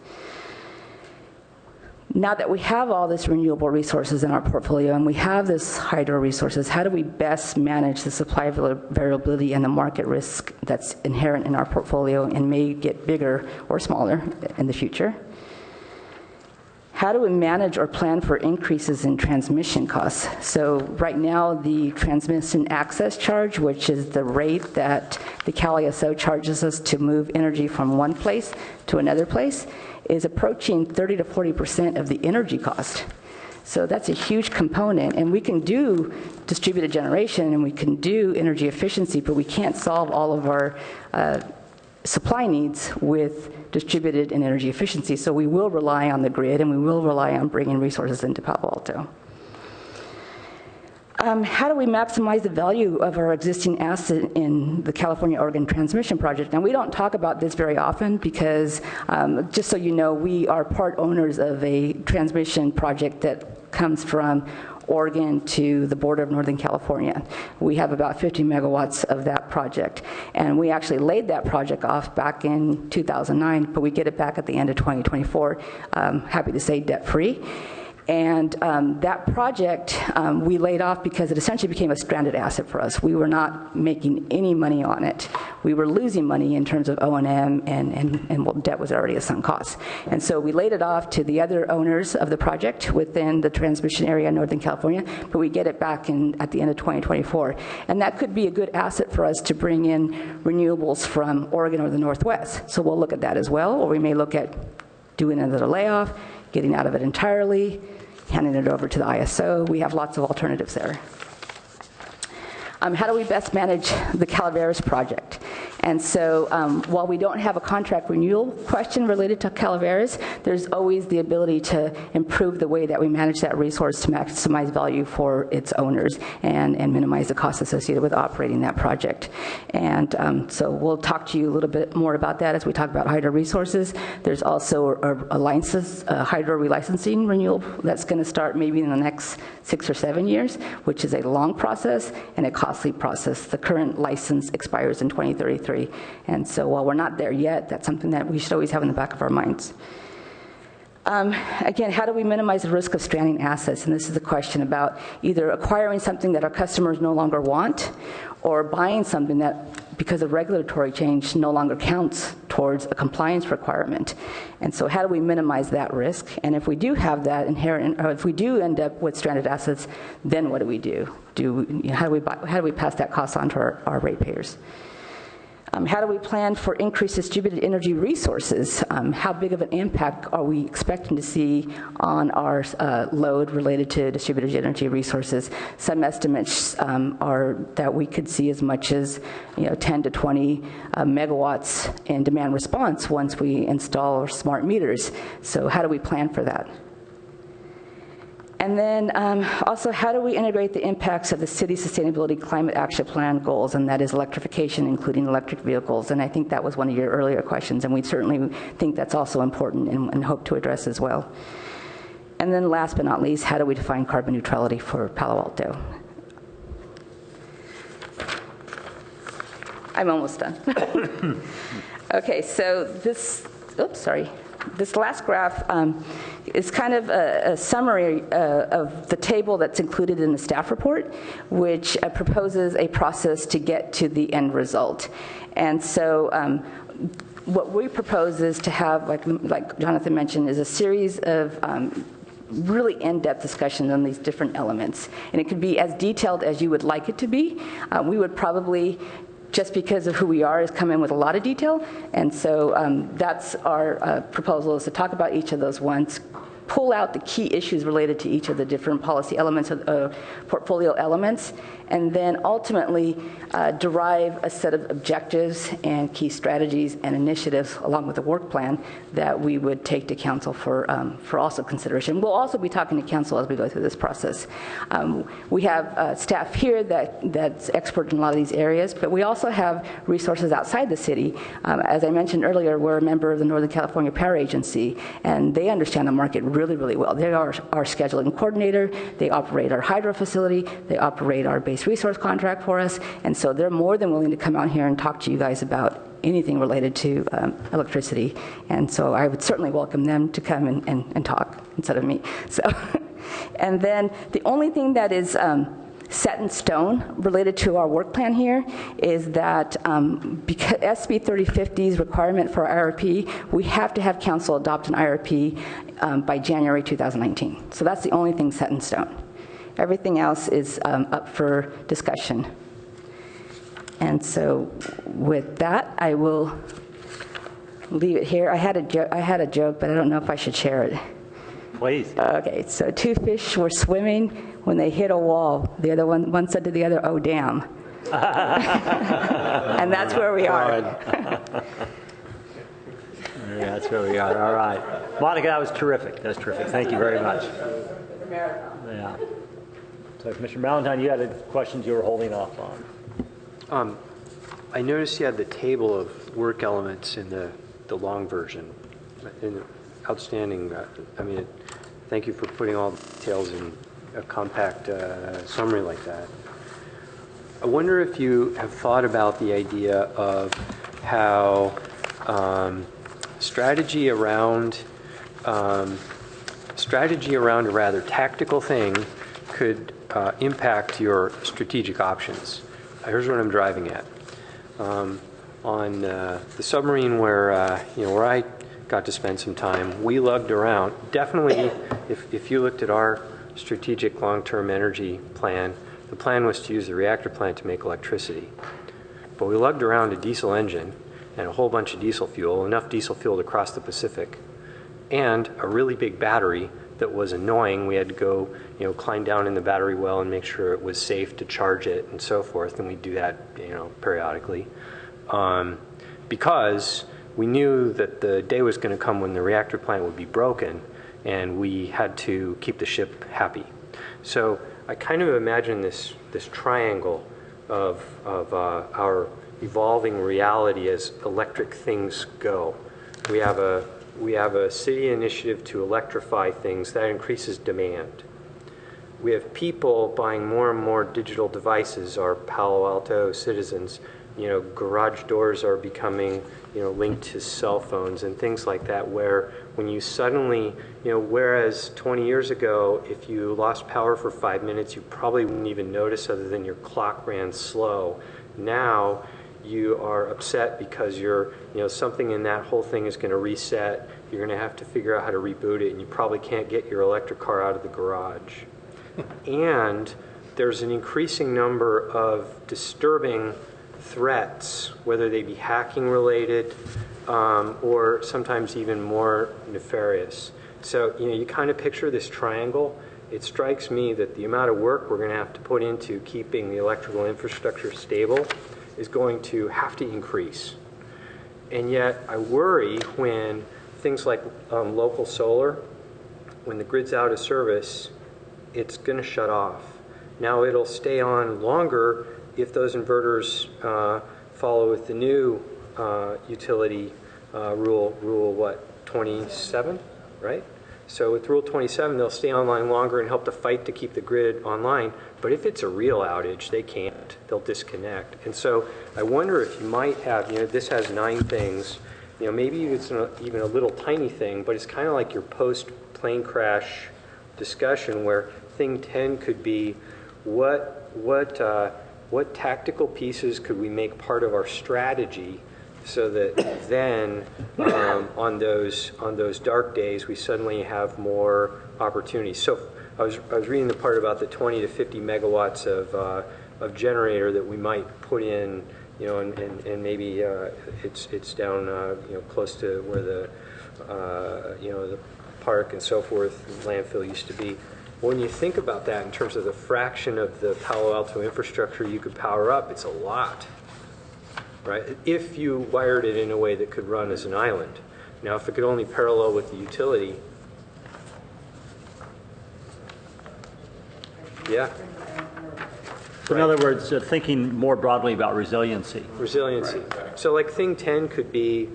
Speaker 6: Now that we have all this renewable resources in our portfolio and we have this hydro resources, how do we best manage the supply variability and the market risk that's inherent in our portfolio and may get bigger or smaller in the future? How do we manage or plan for increases in transmission costs? So right now, the transmission access charge, which is the rate that the CalISO charges us to move energy from one place to another place, is approaching 30 to 40% of the energy cost. So that's a huge component, and we can do distributed generation and we can do energy efficiency, but we can't solve all of our supply needs with distributed and energy efficiency. So we will rely on the grid and we will rely on bringing resources into Palo Alto. How do we maximize the value of our existing asset in the California-Oregon Transmission Project? Now, we don't talk about this very often because, just so you know, we are part owners of a transmission project that comes from Oregon to the border of Northern California. We have about 50 megawatts of that project. And we actually laid that project off back in 2009, but we get it back at the end of 2024, happy to say debt-free. And that project we laid off because it essentially became a stranded asset for us. We were not making any money on it. We were losing money in terms of O&M, and well, debt was already a sunk cost. And so we laid it off to the other owners of the project within the transmission area in Northern California, but we get it back at the end of 2024. And that could be a good asset for us to bring in renewables from Oregon or the Northwest. So we'll look at that as well, or we may look at doing another layoff, getting out of it entirely, handing it over to the ISO. We have lots of alternatives there. How do we best manage the Calaveras project? And so while we don't have a contract renewal question related to Calaveras, there's always the ability to improve the way that we manage that resource to maximize value for its owners and minimize the costs associated with operating that project. And so we'll talk to you a little bit more about that as we talk about hydro resources. There's also a hydro relicensing renewal that's going to start maybe in the next 6 or 7 years, which is a long process and a costly process. The current license expires in 2033. And so while we're not there yet, that's something that we should always have in the back of our minds. again, how do we minimize the risk of stranding assets? And this is the question about either acquiring something that our customers no longer want, or buying something that, because of regulatory change, no longer counts towards a compliance requirement. And so how do we minimize that risk? And if we do have that inherent, or if we do end up with stranded assets, then what do we do? How do we pass that cost on to our ratepayers? How do we plan for increased distributed energy resources? How big of an impact are we expecting to see on our load related to distributed energy resources? Some estimates are that we could see as much as 10 to 20 megawatts in demand response once we install smart meters. So how do we plan for that? And then also, how do we integrate the impacts of the city sustainability climate action plan goals, and that is electrification, including electric vehicles. And I think that was one of your earlier questions, and we certainly think that's also important and hope to address as well. And then last but not least, how do we define carbon neutrality for Palo Alto? I'm almost done. Okay, so this last graph is kind of a summary of the table that's included in the staff report, which proposes a process to get to the end result. And so what we propose is to have, like Jonathan mentioned, is a series of really in-depth discussions on these different elements. And it could be as detailed as you would like it to be. We would probably, just because of who we are, is come in with a lot of detail. And so that's our proposal, is to talk about each of those ones, pull out the key issues related to each of the different policy elements, portfolio elements, and then ultimately derive a set of objectives and key strategies and initiatives along with a work plan that we would take to council for also consideration. We'll also be talking to council as we go through this process. We have staff here that's expert in a lot of these areas, but we also have resources outside the city. As I mentioned earlier, we're a member of the Northern California Power Agency, and they understand the market really, really well. They are our scheduling coordinator. They operate our hydro facility. They operate our base resource contract for us, and so they're more than willing to come out here and talk to you guys about anything related to electricity. And so I would certainly welcome them to come and talk instead of me. So, and then the only thing that is set in stone related to our work plan here is that because SB 3050's requirement for our IRP, we have to have council adopt an IRP by January 2019. So that's the only thing set in stone. Everything else is up for discussion. And so with that, I will leave it here. I had a joke, but I don't know if I should share it.
Speaker 1: Please.
Speaker 6: Okay, so two fish were swimming. When they hit a wall, the other one said to the other, "Oh, damn." And that's where we are.
Speaker 1: Yeah, that's where we are. All right. Monica, that was terrific. That was terrific. Thank you very much. Yeah. So, Commissioner Ballantyne, you had questions you were holding off on.
Speaker 4: I noticed you had the table of work elements in the long version. Outstanding. I mean, thank you for putting all the details in a compact summary like that. I wonder if you have thought about the idea of how strategy around a rather tactical thing could impact your strategic options. Here's what I'm driving at. On the submarine where I got to spend some time, we lugged around. Definitely, if you looked at our strategic long-term energy plan, the plan was to use the reactor plant to make electricity. But we lugged around a diesel engine and a whole bunch of diesel fuel, enough diesel fuel to cross the Pacific, and a really big battery that was annoying. We had to go, climb down in the battery well and make sure it was safe to charge it and so forth. And we do that, periodically, because we knew that the day was going to come when the reactor plant would be broken, and we had to keep the ship happy. So I kind of imagine this triangle of our evolving reality as electric things go. We have a city initiative to electrify things that increases demand. We have people buying more and more digital devices, our Palo Alto citizens, garage doors are becoming, linked to cell phones and things like that, where when you suddenly, whereas 20 years ago, if you lost power for 5 minutes, you probably wouldn't even notice other than your clock ran slow. Now, you are upset because something in that whole thing is going to reset. You're going to have to figure out how to reboot it, and you probably can't get your electric car out of the garage. And there's an increasing number of disturbing threats, whether they be hacking related or sometimes even more nefarious. So, you kind of picture this triangle. It strikes me that the amount of work we're going to have to put into keeping the electrical infrastructure stable is going to have to increase. And yet I worry when things like local solar, when the grid's out of service, it's going to shut off. Now it'll stay on longer if those inverters follow with the new utility rule what, 27, right? So with Rule 27, they'll stay online longer and help to fight to keep the grid online. But if it's a real outage, they can't. They'll disconnect. And so I wonder if you might have, this has 9 things. Maybe it's even a little tiny thing, but it's kind of like your post-plane crash discussion where thing 10 could be what tactical pieces could we make part of our strategy so that then on those dark days we suddenly have more opportunities. So I was reading the part about the 20 to 50 megawatts of generator that we might put in, and maybe it's down close to where the park and so forth, landfill used to be. When you think about that in terms of the fraction of the Palo Alto infrastructure you could power up, it's a lot, right? If you wired it in a way that could run as an island. Now, if it could only parallel with the utility, yeah.
Speaker 1: So in other words, thinking more broadly about resiliency.
Speaker 4: Resiliency. So like thing 10 could be,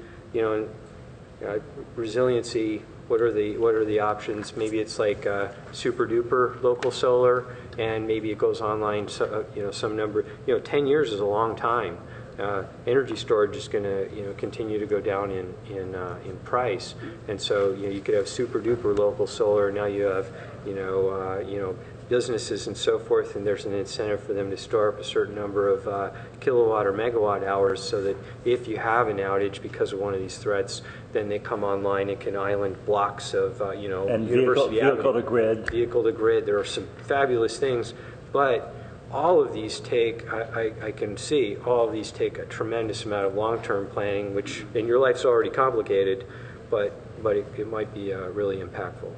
Speaker 4: resiliency. What are the options? Maybe it's like super duper local solar, and maybe it goes online. Some number. 10 years is a long time. Energy storage is going to continue to go down in price, and so you could have super duper local solar. Now you have businesses and so forth, and there's an incentive for them to store up a certain number of kilowatt or megawatt hours so that if you have an outage because of one of these threats, then they come online and can island blocks of,
Speaker 1: and
Speaker 4: University Avenue.
Speaker 1: Vehicle to grid.
Speaker 4: Vehicle to grid. There are some fabulous things, but all of these take, I can see, all of these take a tremendous amount of long-term planning, which, and your life's already complicated, but it might be really impactful.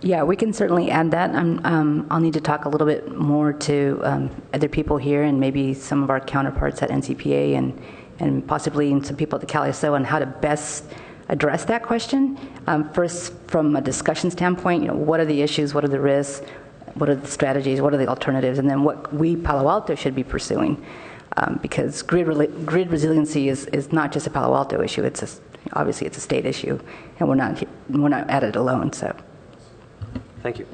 Speaker 6: Yeah, we can certainly add that. I'll need to talk a little bit more to other people here and maybe some of our counterparts at NCPA and possibly some people at the CalISO on how to best address that question. First, from a discussion standpoint, what are the issues, what are the risks, what are the strategies, what are the alternatives, and then what we, Palo Alto, should be pursuing. Because grid resiliency is not just a Palo Alto issue. Obviously it's a state issue, and we're not at it alone. So.
Speaker 4: Thank you.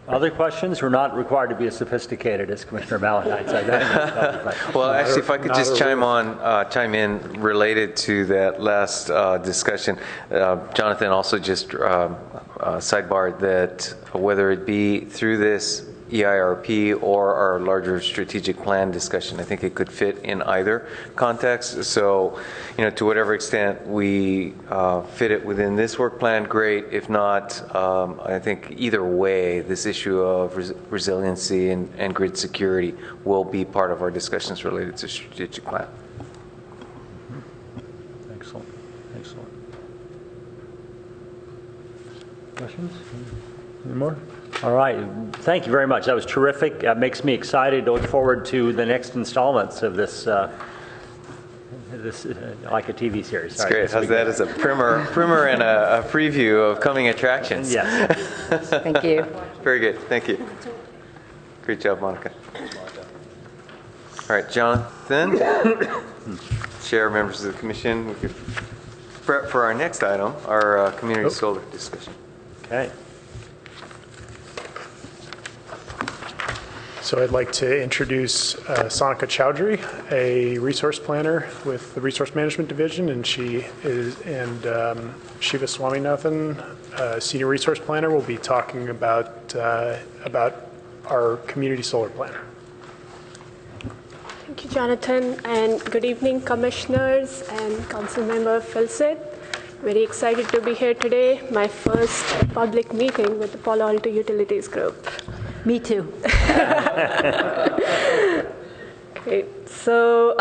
Speaker 1: Other questions? We're not required to be as sophisticated as Commissioner Valentine said.
Speaker 2: Well, actually, if I could just chime in related to that last discussion. Jonathan also just sidebarred that whether it be through this EIRP or our larger strategic plan discussion, I think it could fit in either context. So, to whatever extent we fit it within this work plan, great. If not, I think either way, this issue of resiliency and grid security will be part of our discussions related to strategic plan.
Speaker 1: Excellent. Questions? Any more? All right. Thank you very much. That was terrific. That makes me excited to look forward to the next installments of this, like a TV series.
Speaker 2: That's great. How's that as a primer and a preview of coming attractions?
Speaker 1: Yes.
Speaker 6: Thank you.
Speaker 2: Very good. Thank you. Great job, Monica. All right, Jonathan, Chair, members of the Commission, we could prep for our next item, our community solar discussion.
Speaker 1: Okay.
Speaker 5: So I'd like to introduce Sonika Chowdhury, a resource planner with the Resource Management Division, and Shiva Swaminathan, Senior Resource Planner, will be talking about our community solar plan.
Speaker 9: Thank you, Jonathan, and good evening, commissioners and Councilmember Filseth. Very excited to be here today, my first public meeting with the Palo Alto Utilities Group.
Speaker 6: Me too.
Speaker 9: Okay, so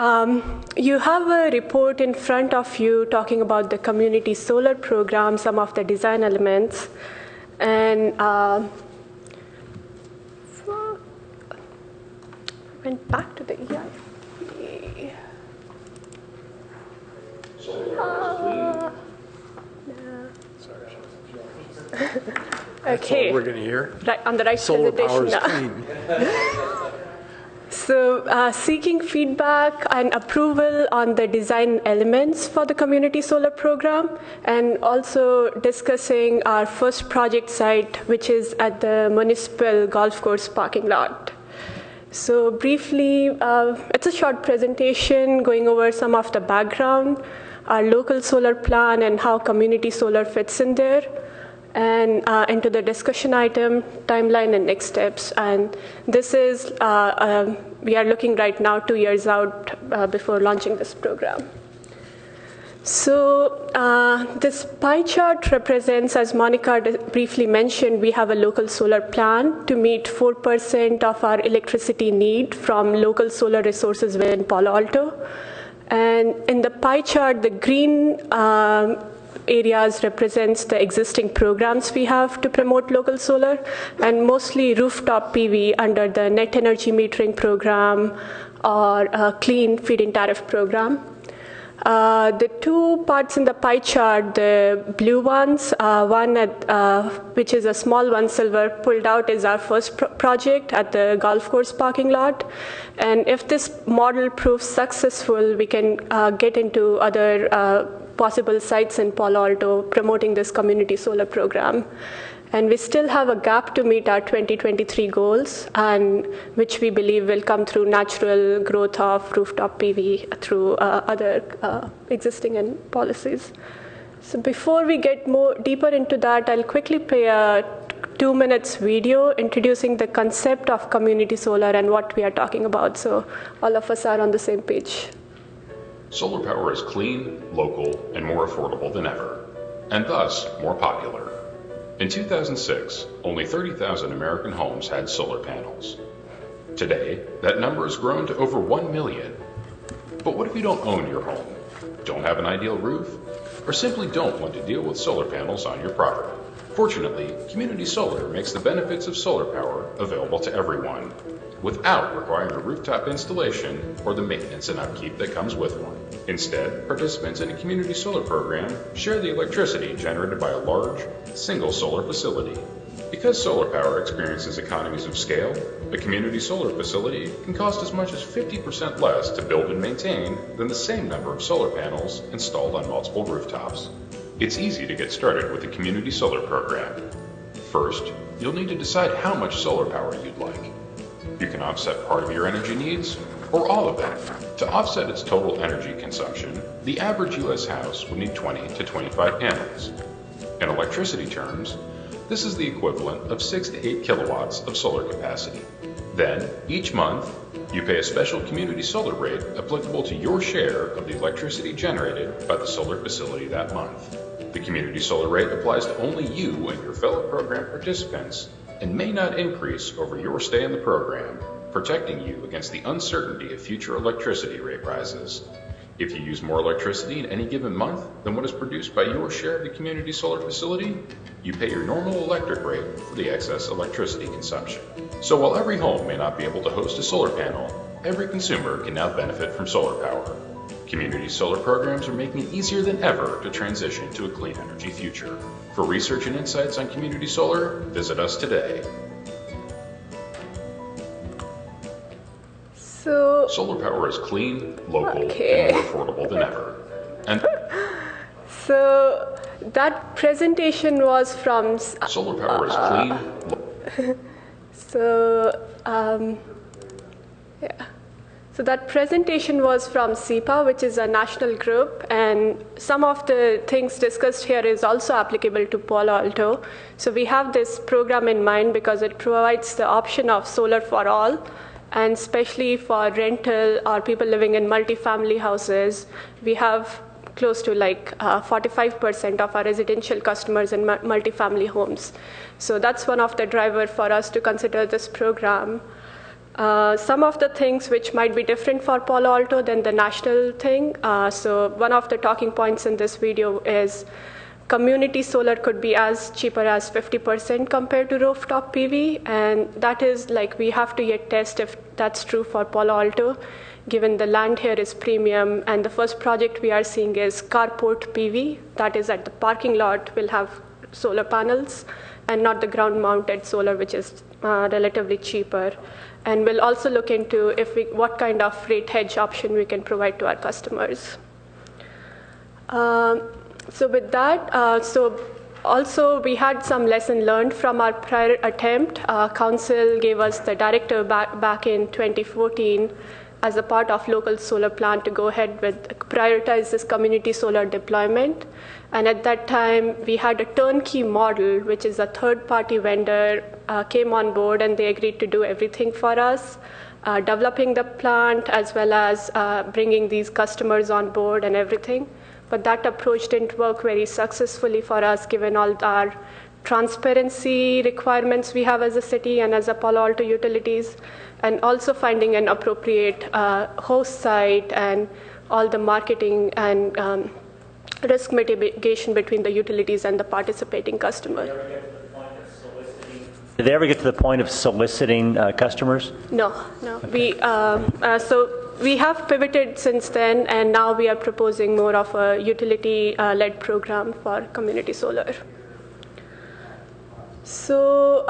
Speaker 9: you have a report in front of you talking about the community solar program, some of the design elements, and went back to the EIP. Okay.
Speaker 3: We're going to hear.
Speaker 9: Right, on the right
Speaker 3: Solar
Speaker 9: presentation
Speaker 3: power is
Speaker 9: now.
Speaker 3: clean.
Speaker 9: So seeking feedback and approval on the design elements for the community solar program, and also discussing our first project site, which is at the municipal golf course parking lot. So briefly, it's a short presentation going over some of the background, our local solar plan and how community solar fits in there, and into the discussion item, timeline, and next steps. And this is, we are looking right now 2 years out before launching this program. So this pie chart represents, as Monica briefly mentioned, we have a local solar plan to meet 4% of our electricity need from local solar resources within Palo Alto. And in the pie chart, the green areas represents the existing programs we have to promote local solar, and mostly rooftop PV under the net energy metering program or clean feed-in tariff program. The two parts in the pie chart, the blue ones, one which is a small one, silver, pulled out is our first project at the golf course parking lot. And if this model proves successful, we can get into other possible sites in Palo Alto promoting this community solar program. And we still have a gap to meet our 2023 goals, and which we believe will come through natural growth of rooftop PV through other existing policies. So before we get more deeper into that, I'll quickly play a 2 minutes video introducing the concept of community solar and what we are talking about, so all of us are on the same page.
Speaker 10: Solar power is clean, local, and more affordable than ever, and thus more popular. In 2006, only 30,000 American homes had solar panels. Today, that number has grown to over 1 million. But what if you don't own your home, don't have an ideal roof, or simply don't want to deal with solar panels on your property? Fortunately, community solar makes the benefits of solar power available to everyone, without requiring a rooftop installation or the maintenance and upkeep that comes with one. Instead, participants in a community solar program share the electricity generated by a large, single solar facility. Because solar power experiences economies of scale, a community solar facility can cost as much as 50% less to build and maintain than the same number of solar panels installed on multiple rooftops. It's easy to get started with the community solar program. First, you'll need to decide how much solar power you'd like. You can offset part of your energy needs, or all of it. To offset its total energy consumption, the average U.S. house would need 20 to 25 panels. In electricity terms, this is the equivalent of 6 to 8 kilowatts of solar capacity. Then, each month, you pay a special community solar rate applicable to your share of the electricity generated by the solar facility that month. The community solar rate applies to only you and your fellow program participants and may not increase over your stay in the program, protecting you against the uncertainty of future electricity rate rises. If you use more electricity in any given month than what is produced by your share of the community solar facility, you pay your normal electric rate for the excess electricity consumption. So while every home may not be able to host a solar panel, every consumer can now benefit from solar power. Community solar programs are making it easier than ever to transition to a clean energy future. For research and insights on community solar, visit us today.
Speaker 9: So
Speaker 10: solar power is clean, local, and more affordable than ever. And
Speaker 9: so that presentation was from
Speaker 10: solar power is clean.
Speaker 9: So, yeah. So that presentation was from CEPA, which is a national group, and some of the things discussed here is also applicable to Palo Alto. So we have this program in mind because it provides the option of solar for all, and especially for rental or people living in multifamily houses. We have close to like 45% of our residential customers in multifamily homes. So that's one of the drivers for us to consider this program. Some of the things which might be different for Palo Alto than the national thing. So one of the talking points in this video is community solar could be as cheaper as 50% compared to rooftop PV. And that is like we have to yet test if that's true for Palo Alto, given the land here is premium. And the first project we are seeing is carport PV. That is at the parking lot will have solar panels and not the ground mounted solar, which is relatively cheaper. And we'll also look into what kind of rate hedge option we can provide to our customers. So with that, also we had some lesson learned from our prior attempt. Council gave us the directive back in 2014 as a part of local solar plan to go ahead with prioritize this community solar deployment. And at that time, we had a turnkey model, which is a third-party vendor came on board, and they agreed to do everything for us, developing the plant as well as bringing these customers on board and everything. But that approach didn't work very successfully for us, given all our transparency requirements we have as a city and as a Palo Alto utilities, and also finding an appropriate host site and all the marketing and risk mitigation between the utilities and the participating customer.
Speaker 1: Did they ever get to the point of soliciting customers?
Speaker 9: No. Okay. So we have pivoted since then, and now we are proposing more of a utility-led program for community solar. So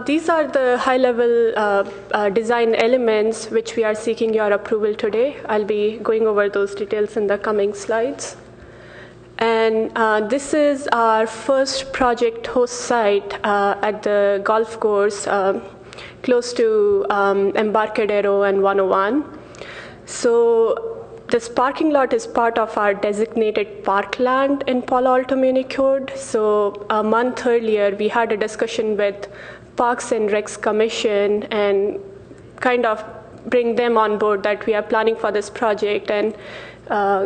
Speaker 9: these are the high-level design elements which we are seeking your approval today. I'll be going over those details in the coming slides. And this is our first project host site at the golf course close to Embarcadero and 101. So this parking lot is part of our designated parkland in Palo Alto Muni Code. So a month earlier, we had a discussion with Parks and Recs Commission and kind of bring them on board that we are planning for this project, and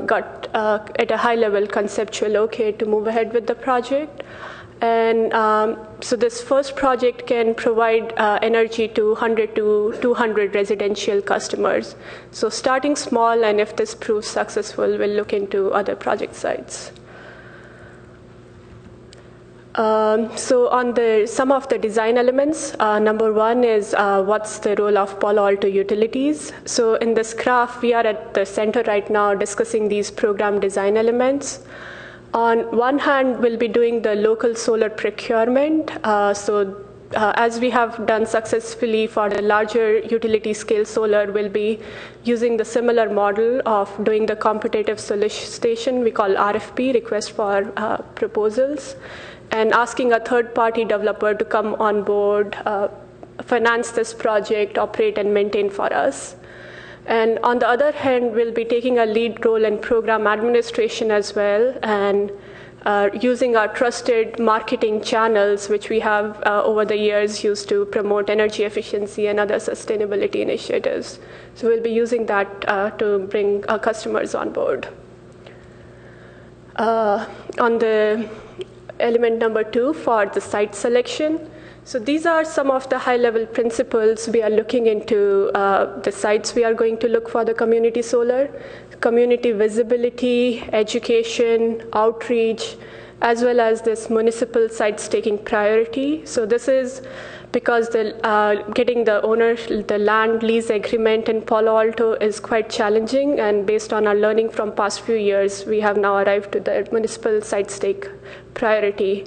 Speaker 9: got at a high level conceptual okay to move ahead with the project. And so this first project can provide energy to 100 to 200 residential customers. So starting small, and if this proves successful, we'll look into other project sites. So on some of the design elements, number one is what's the role of Palo Alto utilities. So in this graph, we are at the center right now discussing these program design elements. On one hand, we'll be doing the local solar procurement. As we have done successfully for the larger utility scale solar, we'll be using the similar model of doing the competitive solicitation we call RFP, request for proposals, and asking a third-party developer to come on board, finance this project, operate and maintain for us. And on the other hand, we'll be taking a lead role in program administration as well, and using our trusted marketing channels, which we have over the years used to promote energy efficiency and other sustainability initiatives. So we'll be using that to bring our customers on board. On the element number 2 for the site selection. So these are some of the high-level principles we are looking into the sites we are going to look for the community solar, community visibility, education, outreach, as well as this municipal sites taking priority. So this is because getting the land lease agreement in Palo Alto is quite challenging, and based on our learning from past few years, we have now arrived to the municipal sites take priority.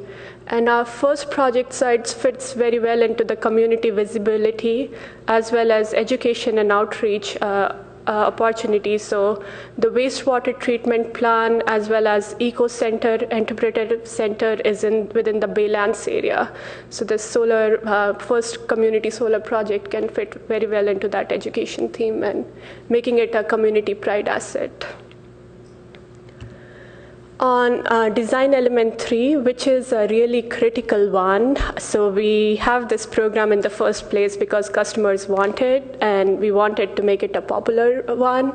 Speaker 9: And our first project sites fits very well into the community visibility as well as education and outreach opportunities. So the wastewater treatment plant as well as eco center, interpretive center is within the Baylands area. So this first community solar project can fit very well into that education theme and making it a community pride asset. On design element 3, which is a really critical one. So we have this program in the first place because customers want it, and we wanted to make it a popular one.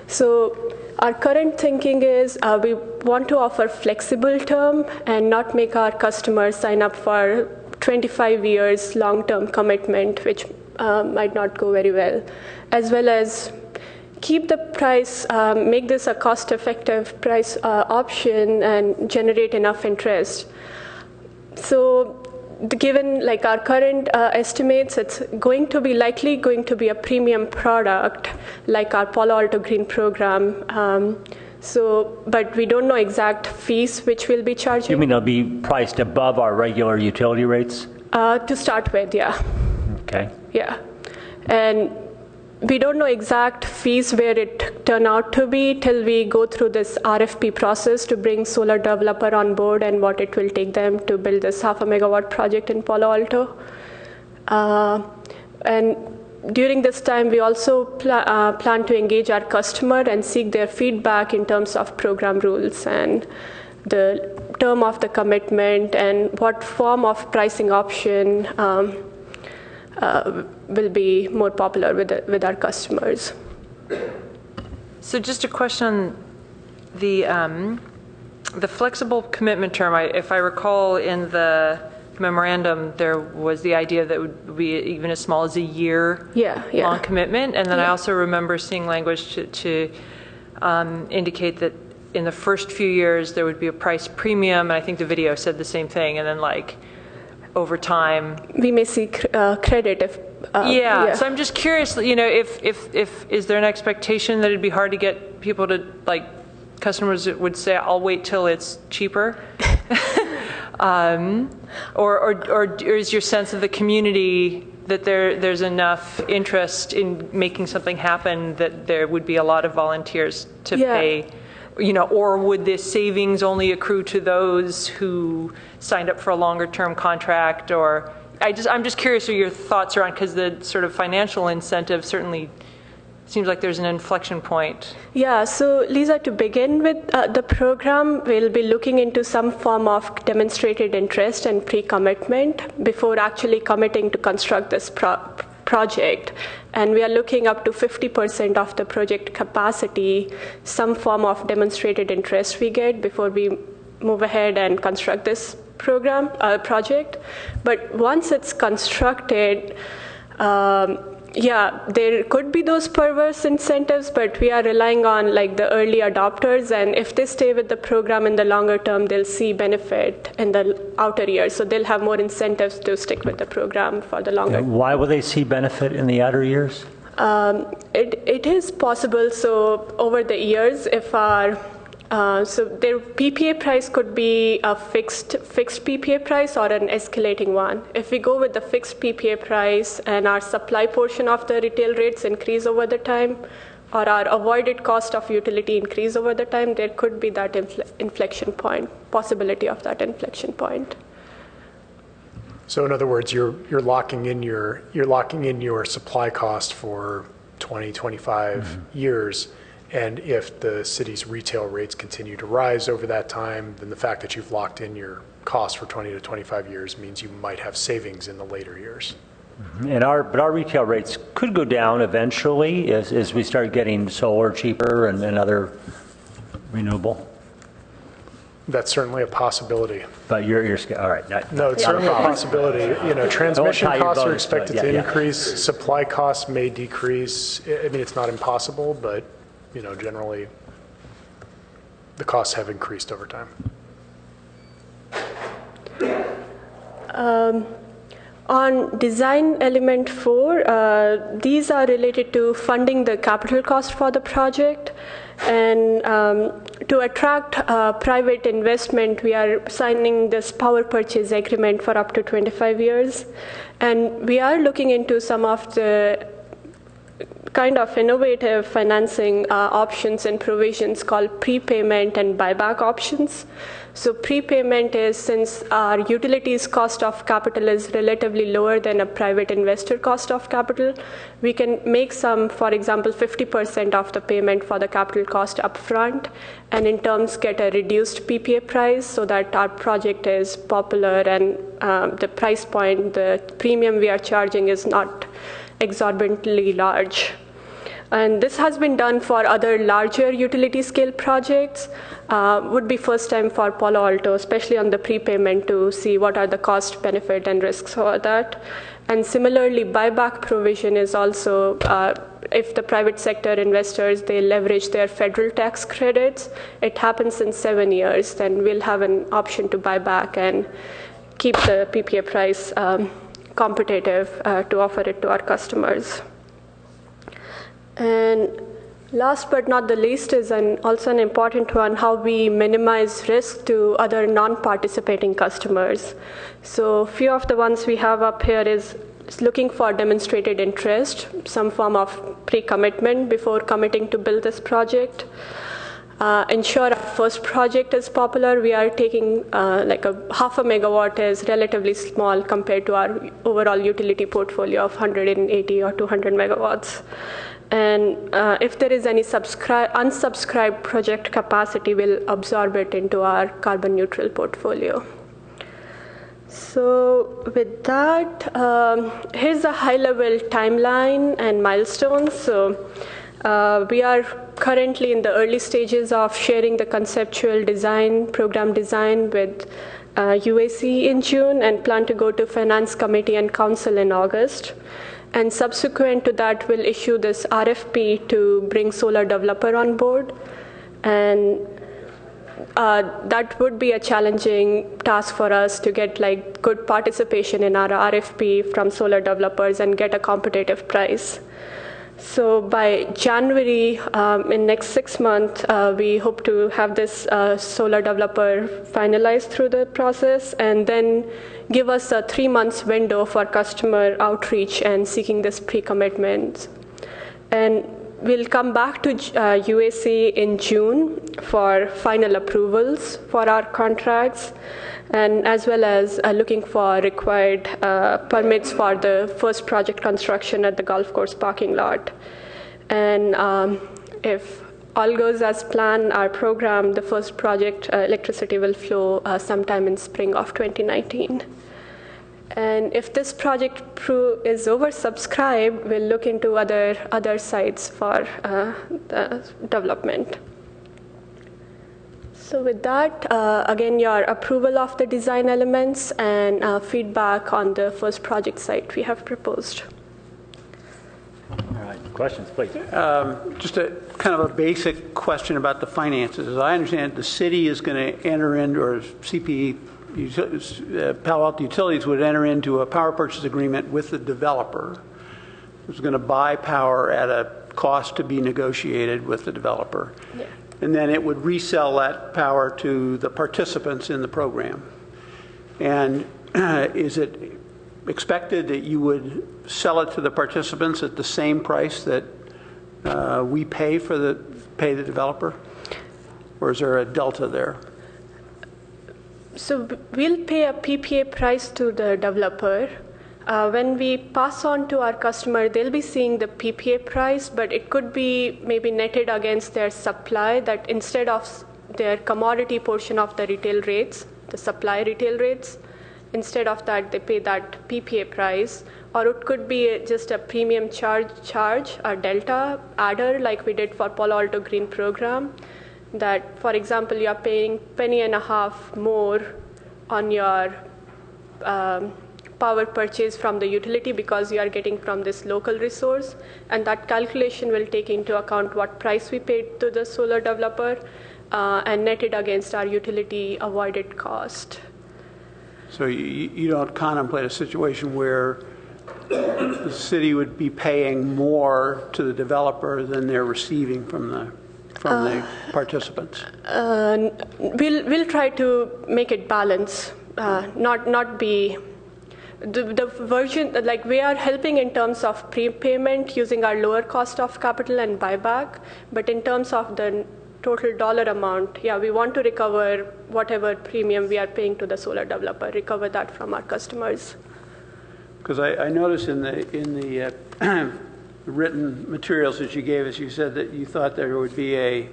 Speaker 9: So our current thinking is we want to offer flexible term and not make our customers sign up for 25 years long-term commitment, which might not go very well, as well as keep the price, make this a cost-effective price option and generate enough interest. So given like our current estimates, it's likely going to be a premium product like our Palo Alto Green program. But we don't know exact fees which we'll be charging.
Speaker 1: You mean they'll be priced above our regular utility rates?
Speaker 9: To start with, yeah.
Speaker 1: Okay.
Speaker 9: Yeah. And we don't know exact fees where it turn out to be till we go through this RFP process to bring solar developer on board and what it will take them to build this 0.5 megawatt project in Palo Alto. And during this time, we also plan to engage our customer and seek their feedback in terms of program rules and the term of the commitment and what form of pricing option will be more popular with our customers.
Speaker 8: So just a question on the flexible commitment term. If I recall in the memorandum, there was the idea that it would be even as small as a year long commitment. And then I also remember seeing language to indicate that in the first few years there would be a price premium. And I think the video said the same thing. And then like over time,
Speaker 9: we may see credit if.
Speaker 8: So I'm just curious, if is there an expectation that it'd be hard to get people to customers would say, I'll wait till it's cheaper? Or is your sense of the community that there's enough interest in making something happen that there would be a lot of volunteers to pay? Or would this savings only accrue to those who signed up for a longer term contract? Or I'm just curious what your thoughts are on, because the sort of financial incentive certainly seems like there's an inflection point. Yeah, so Lisa, to begin with the program, we'll be looking into some form of demonstrated interest and pre-commitment before actually committing to construct this project. And we are looking up to 50% of the project capacity, some form of demonstrated interest we get before we move ahead and construct this project. But once it's constructed, there could be those perverse incentives, but we are relying on the early adopters, and if they stay with the program in the longer term, they'll see benefit in the outer years, so they'll have more incentives to stick with the program for the longer term.
Speaker 1: Why will they see benefit in the outer years?
Speaker 9: It is possible. So over the years, if our so their PPA price could be a fixed PPA price or an escalating one. If we go with the fixed PPA price and our supply portion of the retail rates increase over the time, or our avoided cost of utility increase over the time, there could be that inflection point, possibility of that inflection point.
Speaker 5: So in other words, you're locking in your supply cost for 20, 25 years. And if the city's retail rates continue to rise over that time, then the fact that you've locked in your cost for 20 to 25 years means you might have savings in the later years.
Speaker 1: But our retail rates could go down eventually as we start getting solar cheaper and other renewable.
Speaker 5: That's certainly a possibility.
Speaker 1: But you're all right.
Speaker 5: No, it's certainly a possibility. Transmission costs are expected to increase. Supply costs may decrease. I mean, it's not impossible, but generally, the costs have increased over time.
Speaker 9: On design element 4, these are related to funding the capital cost for the project. And to attract private investment, we are signing this power purchase agreement for up to 25 years. And we are looking into some of the kind of innovative financing options and provisions called prepayment and buyback options. So prepayment is, since our utilities cost of capital is relatively lower than a private investor cost of capital, we can make some, for example, 50% of the payment for the capital cost upfront, and in terms get a reduced PPA price so that our project is popular and the price point, the premium we are charging is not exorbitantly large. And this has been done for other larger utility scale projects. Would be first time for Palo Alto, especially on the prepayment, to see what are the cost, benefit, and risks for that. And similarly, buyback provision is also, if the private sector investors, they leverage their federal tax credits, it happens in 7 years, then we'll have an option to buy back and keep the PPA price competitive to offer it to our customers. And last but not the least is also an important one, how we minimize risk to other non-participating customers. So a few of the ones we have up here is looking for demonstrated interest, some form of pre-commitment before committing to build this project. Ensure our first project is popular. We are taking like a 0.5 megawatt is relatively small compared to our overall utility portfolio of 180 or 200 megawatts. And if there is any unsubscribed project capacity, we'll absorb it into our carbon neutral portfolio. So with that, here's a high-level timeline and milestones. So we are currently in the early stages of sharing the conceptual design, program design with UAC in June, and plan to go to Finance Committee and Council in August. And subsequent to that, we'll issue this RFP to bring solar developer on board. And that would be a challenging task for us to get like good participation in our RFP from solar developers and get a competitive price. So by January, in next 6 months, we hope to have this solar developer finalized through the process, and then give us a 3 months window for customer outreach and seeking this pre-commitment. And we'll come back to UAC in June for final approvals for our contracts, and as well as looking for required permits for the first project construction at the golf course parking lot. And if all goes as planned, our program, the first project, electricity will flow sometime in spring of 2019. And if this project is oversubscribed, we'll look into other sites for development. So with that, again, your approval of the design elements and feedback on the first project site we have proposed.
Speaker 1: All right, questions, please.
Speaker 7: Just a kind of a basic question about the finances. As I understand it, the city is going to enter into, or CPE, Palo Alto Utilities would enter into a power purchase agreement with the developer who's going to buy power at a cost to be negotiated with the developer. Yeah. And then it would resell that power to the participants in the program. And is it expected that you would sell it to the participants at the same price that we pay the developer? Or is there a delta there?
Speaker 9: So we'll pay a PPA price to the developer. When we pass on to our customer, they'll be seeing the PPA price, but it could be maybe netted against their supply, that instead of their commodity portion of the retail rates, the supply retail rates, instead of that, they pay that PPA price. Or it could be just a premium charge, a delta adder, like we did for Palo Alto Green program, that, for example, you are paying $0.015 more on your power purchase from the utility because you are getting from this local resource, and that calculation will take into account what price we paid to the solar developer and net it against our utility avoided cost.
Speaker 7: So you don't contemplate a situation where the city would be paying more to the developer than they're receiving from the participants? We'll
Speaker 9: try to make it balance, not be. the version, like we are helping in terms of prepayment using our lower cost of capital and buyback, but in terms of the total dollar amount, yeah, we want to recover whatever premium we are paying to the solar developer, recover that from our customers.
Speaker 7: Because I noticed in the written materials that you gave us, you said that you thought there would be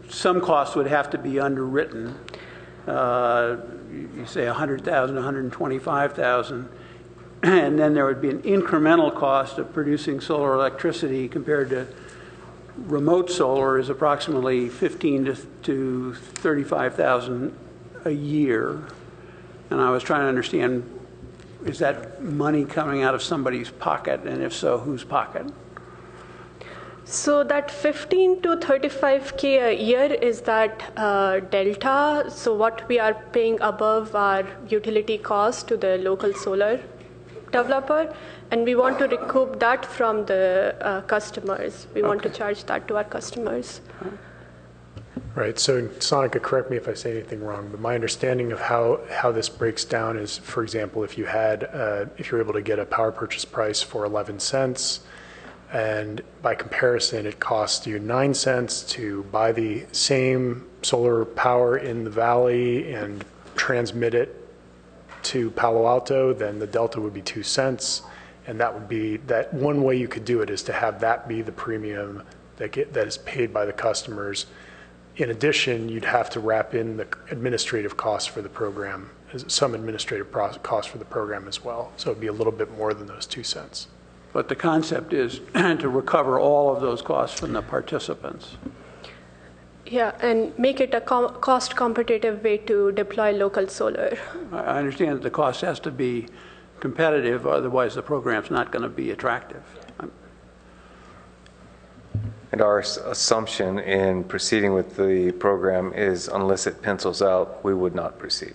Speaker 7: some cost would have to be underwritten. You say 100,000, 125,000, and then there would be an incremental cost of producing solar electricity compared to remote solar is approximately 15 to 35,000 a year. And I was trying to understand, is that money coming out of somebody's pocket, and if so, whose pocket?
Speaker 9: So that 15 to 35K a year is that delta. So what we are paying above our utility cost to the local solar developer, and we want to recoup that from the customers. We want to charge that to our customers.
Speaker 5: Right. So, Sonika, correct me if I say anything wrong, but my understanding of how this breaks down is, for example, if you were able to get a power purchase price for 11 cents, and by comparison, it costs you 9 cents to buy the same solar power in the valley and transmit it to Palo Alto, then the delta would be 2 cents. And that would be that one way you could do it is to have that be the premium that is paid by the customers. In addition, you'd have to wrap in the administrative costs for the program, some administrative costs for the program as well. So it'd be a little bit more than those 2 cents.
Speaker 7: But the concept is to recover all of those costs from the participants.
Speaker 9: Yeah, and make it a cost competitive way to deploy local solar.
Speaker 7: I understand that the cost has to be competitive, otherwise the program's not going to be attractive.
Speaker 2: And our assumption in proceeding with the program is unless it pencils out, we would not proceed.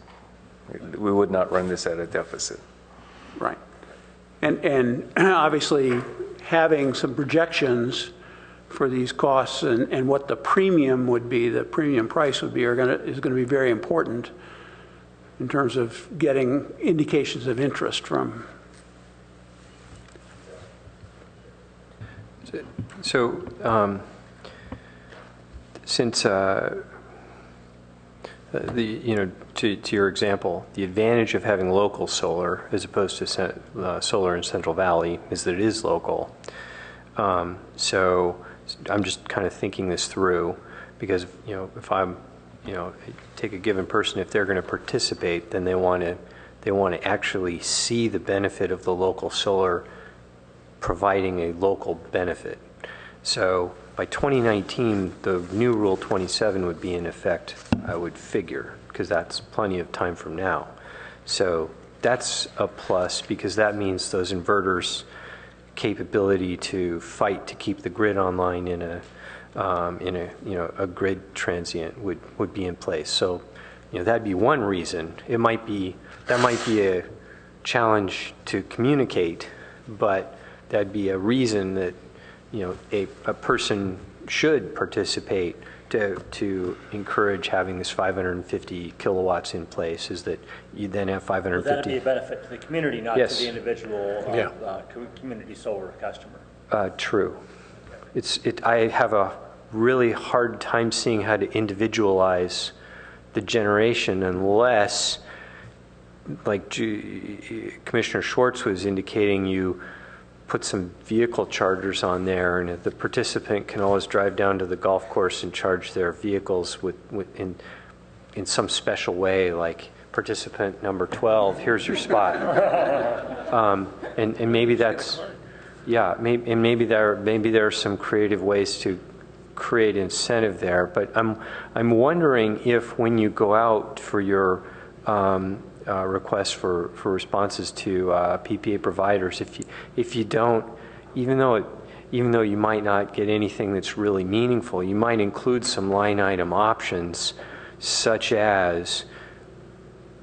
Speaker 2: We would not run this at a deficit.
Speaker 7: Right. And obviously having some projections for these costs and what the premium would be, the premium price would be, is going to be very important in terms of getting indications of interest from.
Speaker 4: So, since to your example, the advantage of having local solar as opposed to solar in Central Valley is that it is local. So I'm just kind of thinking this through, because if I'm take a given person, if they're going to participate, then they want to actually see the benefit of the local solar providing a local benefit. So by 2019, the new Rule 27 would be in effect, I would figure, because that's plenty of time from now. So that's a plus, because that means those inverters' capability to fight to keep the grid online in a grid transient would be in place. So that'd be one reason. That might be a challenge to communicate, but that'd be a reason that a person should participate to encourage having this 550 kilowatts in place, is that you then have 550.
Speaker 1: Well, that'd be a benefit to the community, not
Speaker 4: Yes.
Speaker 1: to the individual community solar customer.
Speaker 4: True. I have a really hard time seeing how to individualize the generation unless, like Commissioner Schwartz was indicating, you put some vehicle chargers on there, and the participant can always drive down to the golf course and charge their vehicles in some special way, like participant number 12, here's your spot. And maybe that's, and maybe there are some creative ways to create incentive there. But I'm wondering if when you go out for your requests for responses to PPA providers, if you don't, even though you might not get anything that's really meaningful, you might include some line item options, such as,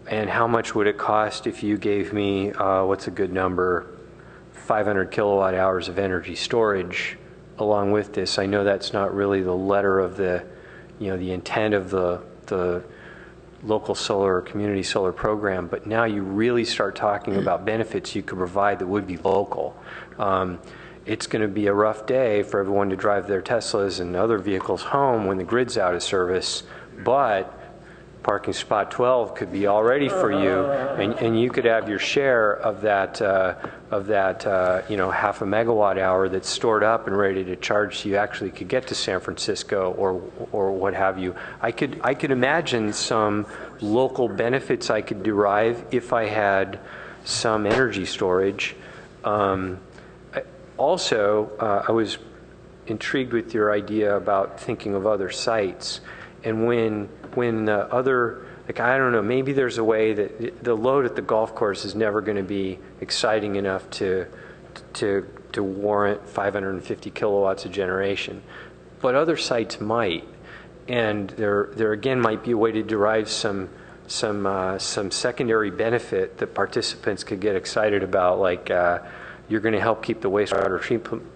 Speaker 4: and how much would it cost if you gave me, what's a good number, 500 kilowatt hours of energy storage along with this. I know that's not really the letter of the intent of the local solar or community solar program, but now you really start talking about benefits you could provide that would be local. It's going to be a rough day for everyone to drive their Teslas and other vehicles home when the grid's out of service, but parking spot 12 could be all ready for you, and you could have your share of that, half a megawatt hour that's stored up and ready to charge, so you actually could get to San Francisco or what have you. I could imagine some local benefits I could derive if I had some energy storage. Also, I was intrigued with your idea about thinking of other sites, and when other, like, I don't know, maybe there's a way that the load at the golf course is never going to be exciting enough to warrant 550 kilowatts of generation, but other sites might, and there again might be a way to derive some secondary benefit that participants could get excited about, like you're going to help keep the wastewater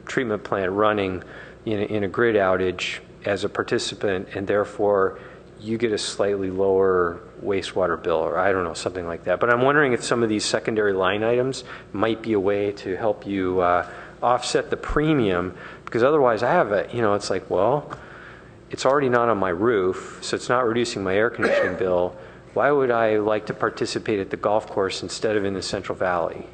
Speaker 4: treatment plant running in a grid outage as a participant, and therefore you get a slightly lower wastewater bill, or I don't know, something like that. But I'm wondering if some of these secondary line items might be a way to help you offset the premium, because otherwise I have it's like, well, it's already not on my roof, so it's not reducing my air conditioning bill. Why would I like to participate at the golf course instead of in the Central Valley?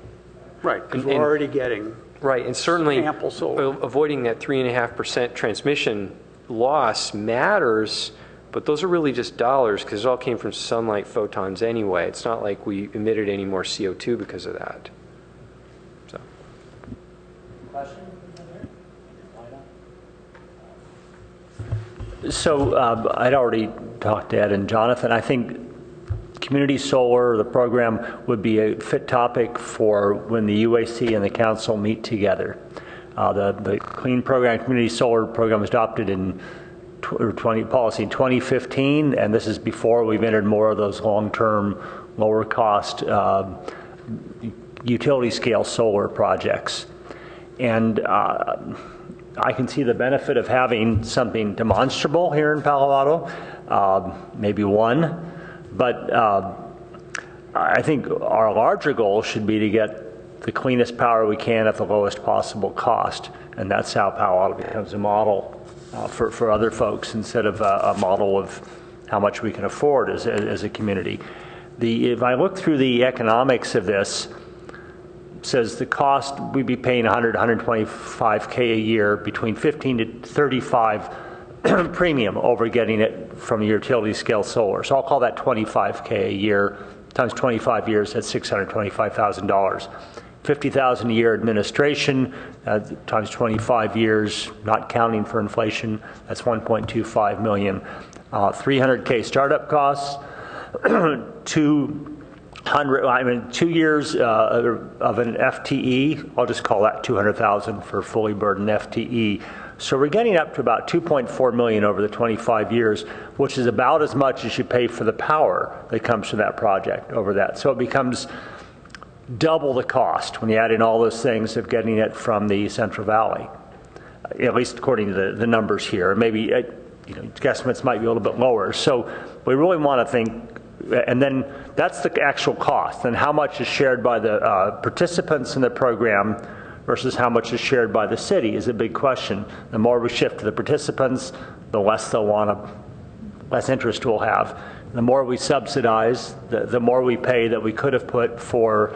Speaker 7: Right, because we're already getting
Speaker 4: right, and certainly
Speaker 7: ample solar.
Speaker 4: Avoiding that 3.5% transmission loss matters, but those are really just dollars because it all came from sunlight photons anyway. It's not like we emitted any more CO2 because of that. So.
Speaker 1: So I'd already talked to Ed and Jonathan. I think community solar, the program, would be a fit topic for when the UAC and the council meet together. The Clean Program, Community Solar Program was adopted in policy in 2015, and this is before we've entered more of those long-term, lower-cost utility-scale solar projects. And I can see the benefit of having something demonstrable here in Palo Alto, maybe one. But I think our larger goal should be to get the cleanest power we can at the lowest possible cost, and that's how Palo Alto becomes a model for other folks instead of a model of how much we can afford as a community. If I look through the economics of this, it says the cost, we'd be paying $125K a year, between 15 to 35 premium over getting it from utility scale solar. So I'll call that $25K a year times 25 years. That's $625,000. $50,000 a year administration times 25 years, not counting for inflation. That's $1.25 million. 300K startup costs. 2 years of an FTE. I'll just call that $200,000 for fully burdened FTE. So we're getting up to about $2.4 million over the 25 years, which is about as much as you pay for the power that comes from that project over that. So it becomes double the cost when you add in all those things of getting it from the Central Valley, at least according to the numbers here. Maybe guesstimates might be a little bit lower. So we really want to think, and then that's the actual cost. And how much is shared by the participants in the program versus how much is shared by the city is a big question. The more we shift to the participants, the less they'll want less interest we'll have. The more we subsidize, the more we pay that we could have put for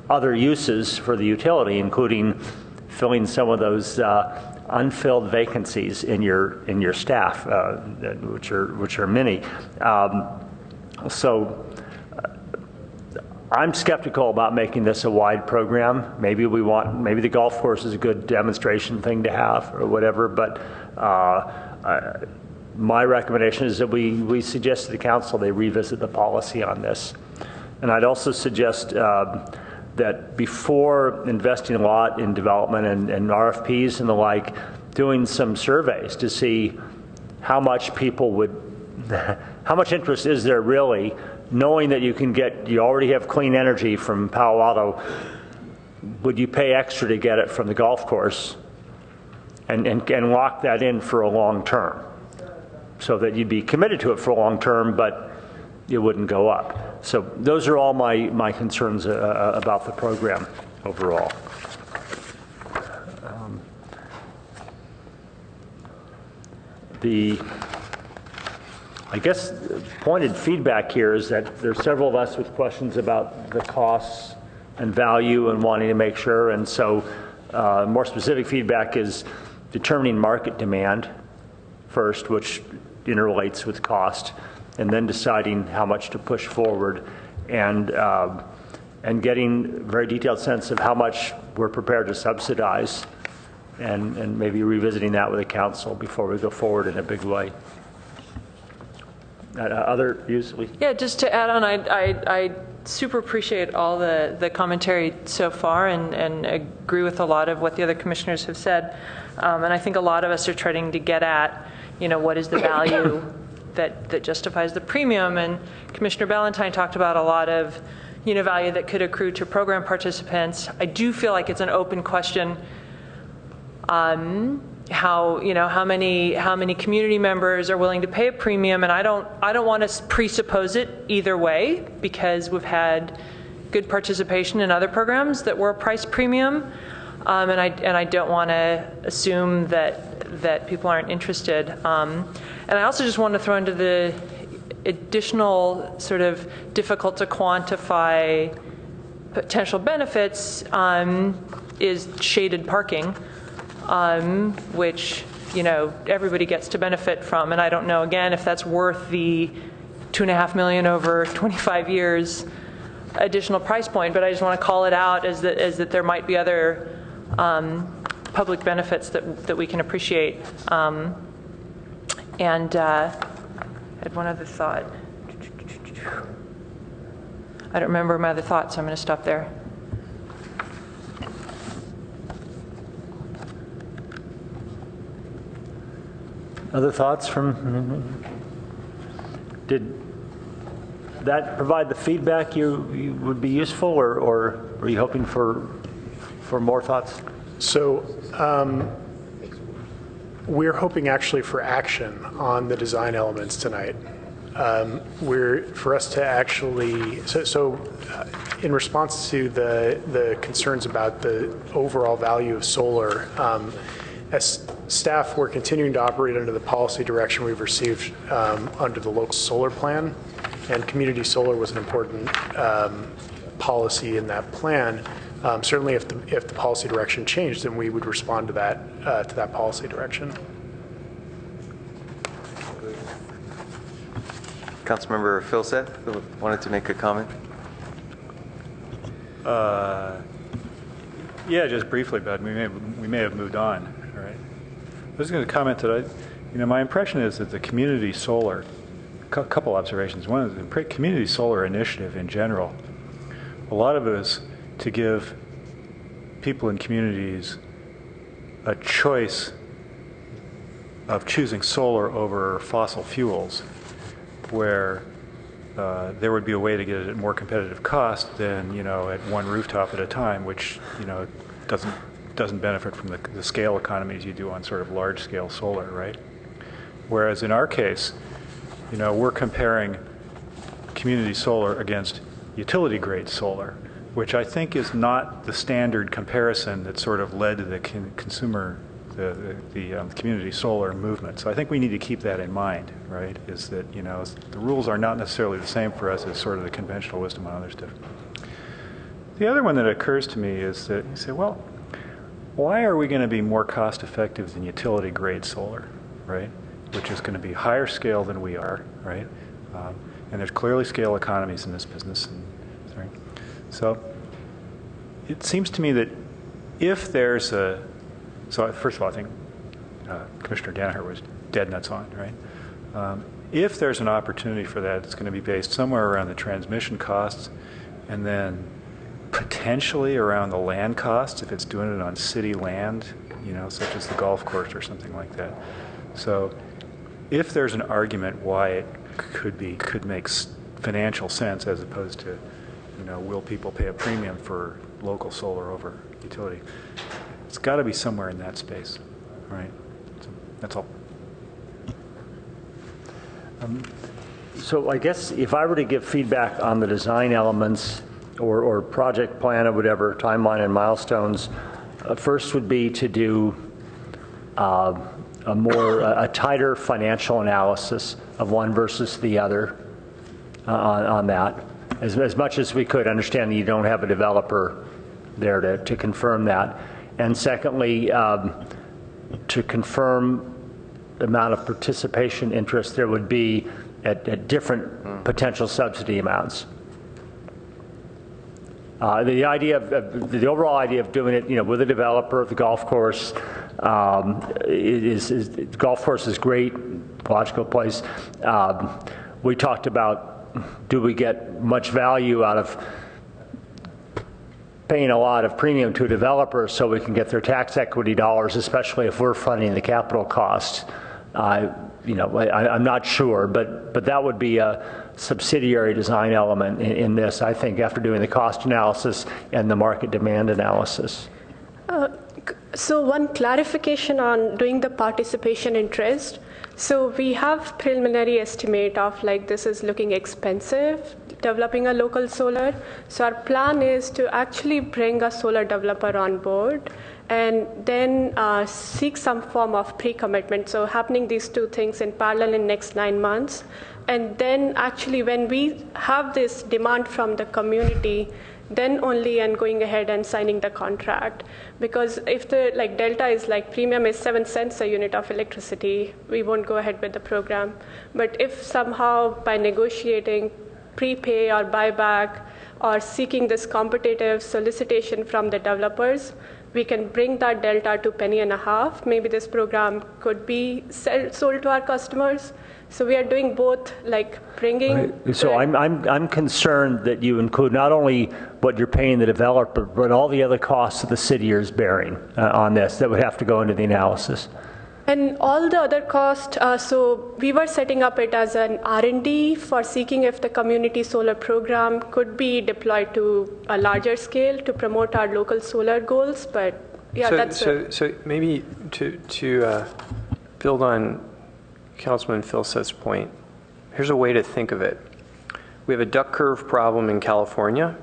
Speaker 1: other uses for the utility, including filling some of those unfilled vacancies in your staff, which are many. I'm skeptical about making this a wide program. Maybe the golf course is a good demonstration thing to have or whatever, but my recommendation is that we suggest to the council they revisit the policy on this. And I'd also suggest that before investing a lot in development and RFPs and the like, doing some surveys to see how much how much interest is there really, knowing that you already have clean energy from Palo Alto. Would you pay extra to get it from the golf course and lock that in for a long term, so that you'd be committed to it for a long term, but it wouldn't go up. So those are all my concerns about the program overall. I guess pointed feedback here is that there's several of us with questions about the costs and value and wanting to make sure. And so more specific feedback is determining market demand first, which interrelates with cost, and then deciding how much to push forward, and getting a very detailed sense of how much we're prepared to subsidize, and maybe revisiting that with the council before we go forward in a big way. Other views?
Speaker 8: Yeah, just to add on, I super appreciate all the commentary so far, and agree with a lot of what the other commissioners have said. And I think a lot of us are trying to get at, what is the value that justifies the premium. And Commissioner Ballantyne talked about a lot of, value that could accrue to program participants. I do feel like it's an open question. How many community members are willing to pay a premium, and I don't want to presuppose it either way, because we've had good participation in other programs that were a price premium, and I don't want to assume that people aren't interested. And I also just want to throw into the additional sort of difficult to quantify potential benefits is shaded parking. Which, everybody gets to benefit from. And I don't know, again, if that's worth the $2.5 million over 25 years additional price point, but I just want to call it out as that there might be other public benefits that we can appreciate. And I had one other thought. I don't remember my other thought, so I'm going to stop there.
Speaker 1: Other thoughts from? Did that provide the feedback you would be useful, or were you hoping for more thoughts?
Speaker 5: So we're hoping actually for action on the design elements tonight. For us to actually, in response to the concerns about the overall value of solar, as staff, we're continuing to operate under the policy direction we've received under the local solar plan, and community solar was an important policy in that plan. Certainly, if the policy direction changed, then we would respond to that policy direction.
Speaker 2: Councilmember Philseth wanted to make a comment.
Speaker 11: Yeah, just briefly, but we may have moved on. All right. I was going to comment that my impression is that the community solar, a couple observations. One is the community solar initiative in general. A lot of it is to give people in communities a choice of choosing solar over fossil fuels, where there would be a way to get it at more competitive cost than at one rooftop at a time, which doesn't benefit from the scale economies you do on sort of large scale solar, right? Whereas in our case, we're comparing community solar against utility grade solar, which I think is not the standard comparison that sort of led to the community solar movement. So I think we need to keep that in mind, right? Is that, the rules are not necessarily the same for us as sort of the conventional wisdom on others different. The other one that occurs to me is that you say, well, why are we going to be more cost effective than utility grade solar, right? Which is going to be higher scale than we are, right? And there's clearly scale economies in this business. So it seems to me that if there's so first of all, I think Commissioner Danaher was dead nuts on, right? If there's an opportunity for that, it's going to be based somewhere around the transmission costs, and then potentially around the land costs if it's doing it on city land, such as the golf course or something like that. So if there's an argument why it could make financial sense as opposed to, will people pay a premium for local solar over utility, it's got to be somewhere in that space, right? So that's all.
Speaker 1: So I guess if I were to give feedback on the design elements or project plan or whatever, timeline and milestones, first would be to do a tighter financial analysis of one versus the other on that, as much as we could. Understand that you don't have a developer there to confirm that. And secondly, to confirm the amount of participation interest there would be at different potential subsidy amounts. The idea of the overall idea of doing it, with a developer, the golf course golf course is great, logical place. We talked about, do we get much value out of paying a lot of premium to a developer so we can get their tax equity dollars, especially if we're funding the capital cost? I'm not sure, but that would be a subsidiary design element in this, I think, after doing the cost analysis and the market demand analysis.
Speaker 9: So one clarification on doing the participation interest. So we have preliminary estimate of this is looking expensive, developing a local solar. So our plan is to actually bring a solar developer on board and then seek some form of pre-commitment. So happening these two things in parallel in next 9 months. And then actually when we have this demand from the community, then only and going ahead and signing the contract. Because if the delta is premium is 7 cents a unit of electricity, we won't go ahead with the program. But if somehow by negotiating prepay or buyback or seeking this competitive solicitation from the developers, we can bring that delta to $0.015. Maybe this program could be sold to our customers. So we are doing both, bringing.
Speaker 1: So I'm concerned that you include not only what you're paying the developer, but all the other costs that the city is bearing on this that would have to go into the analysis.
Speaker 9: And all the other costs, so we were setting up it as an R&D for seeking if the community solar program could be deployed to a larger scale to promote our local solar goals. But yeah,
Speaker 4: so maybe to build on Councilman Filseth's point, here's a way to think of it. We have a duck curve problem in California,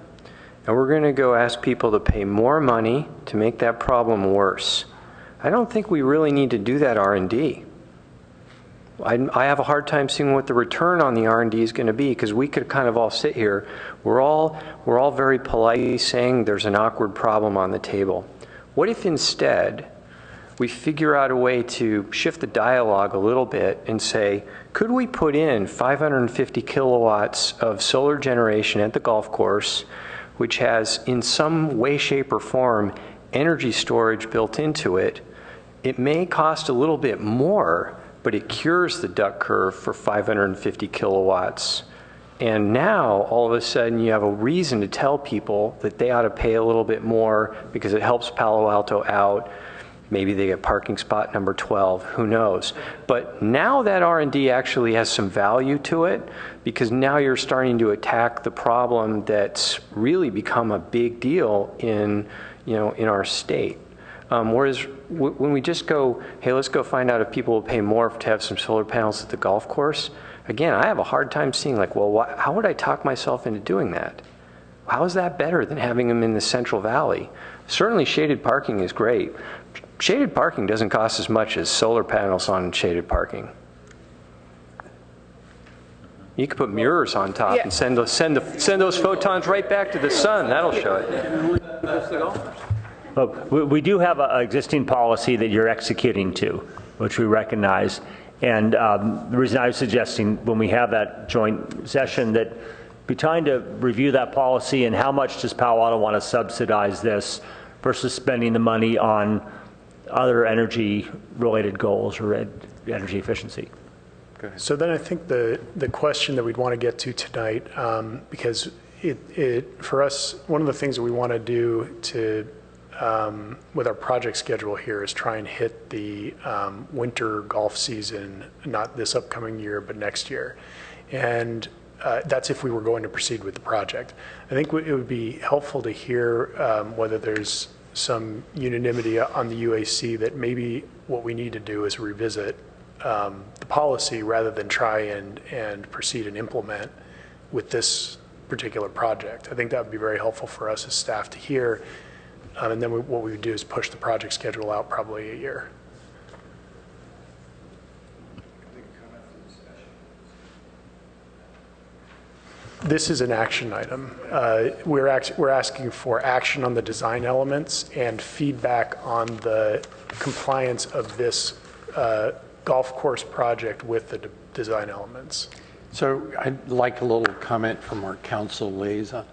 Speaker 4: and we're going to go ask people to pay more money to make that problem worse. I don't think we really need to do that R&D. I have a hard time seeing what the return on the R&D is going to be, because we could kind of all sit here. We're all very politely saying there's an awkward problem on the table. What if instead we figure out a way to shift the dialogue a little bit and say, could we put in 550 kilowatts of solar generation at the golf course, which has in some way, shape, or form energy storage built into it? It may cost a little bit more, but it cures the duck curve for 550 kilowatts. And now, all of a sudden, you have a reason to tell people that they ought to pay a little bit more because it helps Palo Alto out. Maybe they get parking spot number 12, who knows. But now that R&D actually has some value to it, because now you're starting to attack the problem that's really become a big deal in our state. Whereas when we just go, hey, let's go find out if people will pay more to have some solar panels at the golf course, again, I have a hard time seeing how would I talk myself into doing that? How is that better than having them in the Central Valley? Certainly shaded parking is great. Shaded parking doesn't cost as much as solar panels on shaded parking. You could put mirrors on top and send those photons right back to the sun. That'll show it.
Speaker 1: Well, we do have an existing policy that you're executing to, which we recognize. And the reason I was suggesting when we have that joint session that be trying to review that policy and how much does Palo Alto want to subsidize this versus spending the money on other energy-related goals or energy efficiency.
Speaker 5: So then I think the question that we'd want to get to tonight, because for us, one of the things that we want to do with our project schedule here is try and hit the winter golf season, not this upcoming year, but next year. And that's if we were going to proceed with the project. I think it would be helpful to hear whether there's some unanimity on the UAC that maybe what we need to do is revisit the policy rather than try and proceed and implement with this particular project. I think that would be very helpful for us as staff to hear. And then what we would do is push the project schedule out probably a year. This is an action item. We're asking for action on the design elements and feedback on the compliance of this golf course project with the design elements.
Speaker 3: So I'd like a little comment from our council liaison.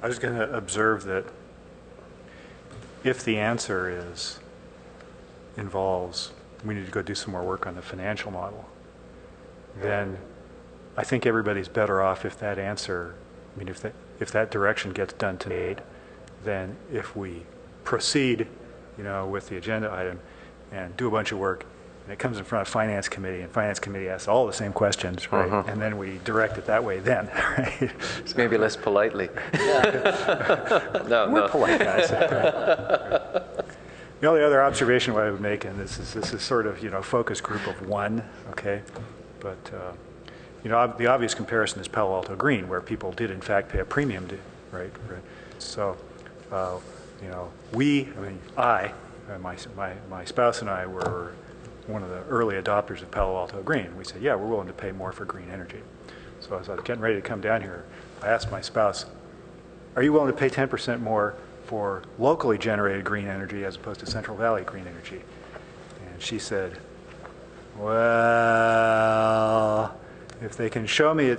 Speaker 11: I was going to observe that if the answer involves we need to go do some more work on the financial model, then I think everybody's better off if that answer, I mean, if that direction gets done tonight, then if we proceed, with the agenda item and do a bunch of work, and it comes in front of Finance Committee, and Finance Committee asks all the same questions, right? And then we direct it that way then, right?
Speaker 2: So maybe less politely.
Speaker 11: We're polite guys. The only other observation I would make, and this is sort of, focus group of one, okay? But, the obvious comparison is Palo Alto Green, where people did in fact pay a premium, right? So, my spouse and I were one of the early adopters of Palo Alto Green. We said, yeah, we're willing to pay more for green energy. So as I was getting ready to come down here, I asked my spouse, are you willing to pay 10% more for locally generated green energy as opposed to Central Valley green energy? And she said, well, if they can show me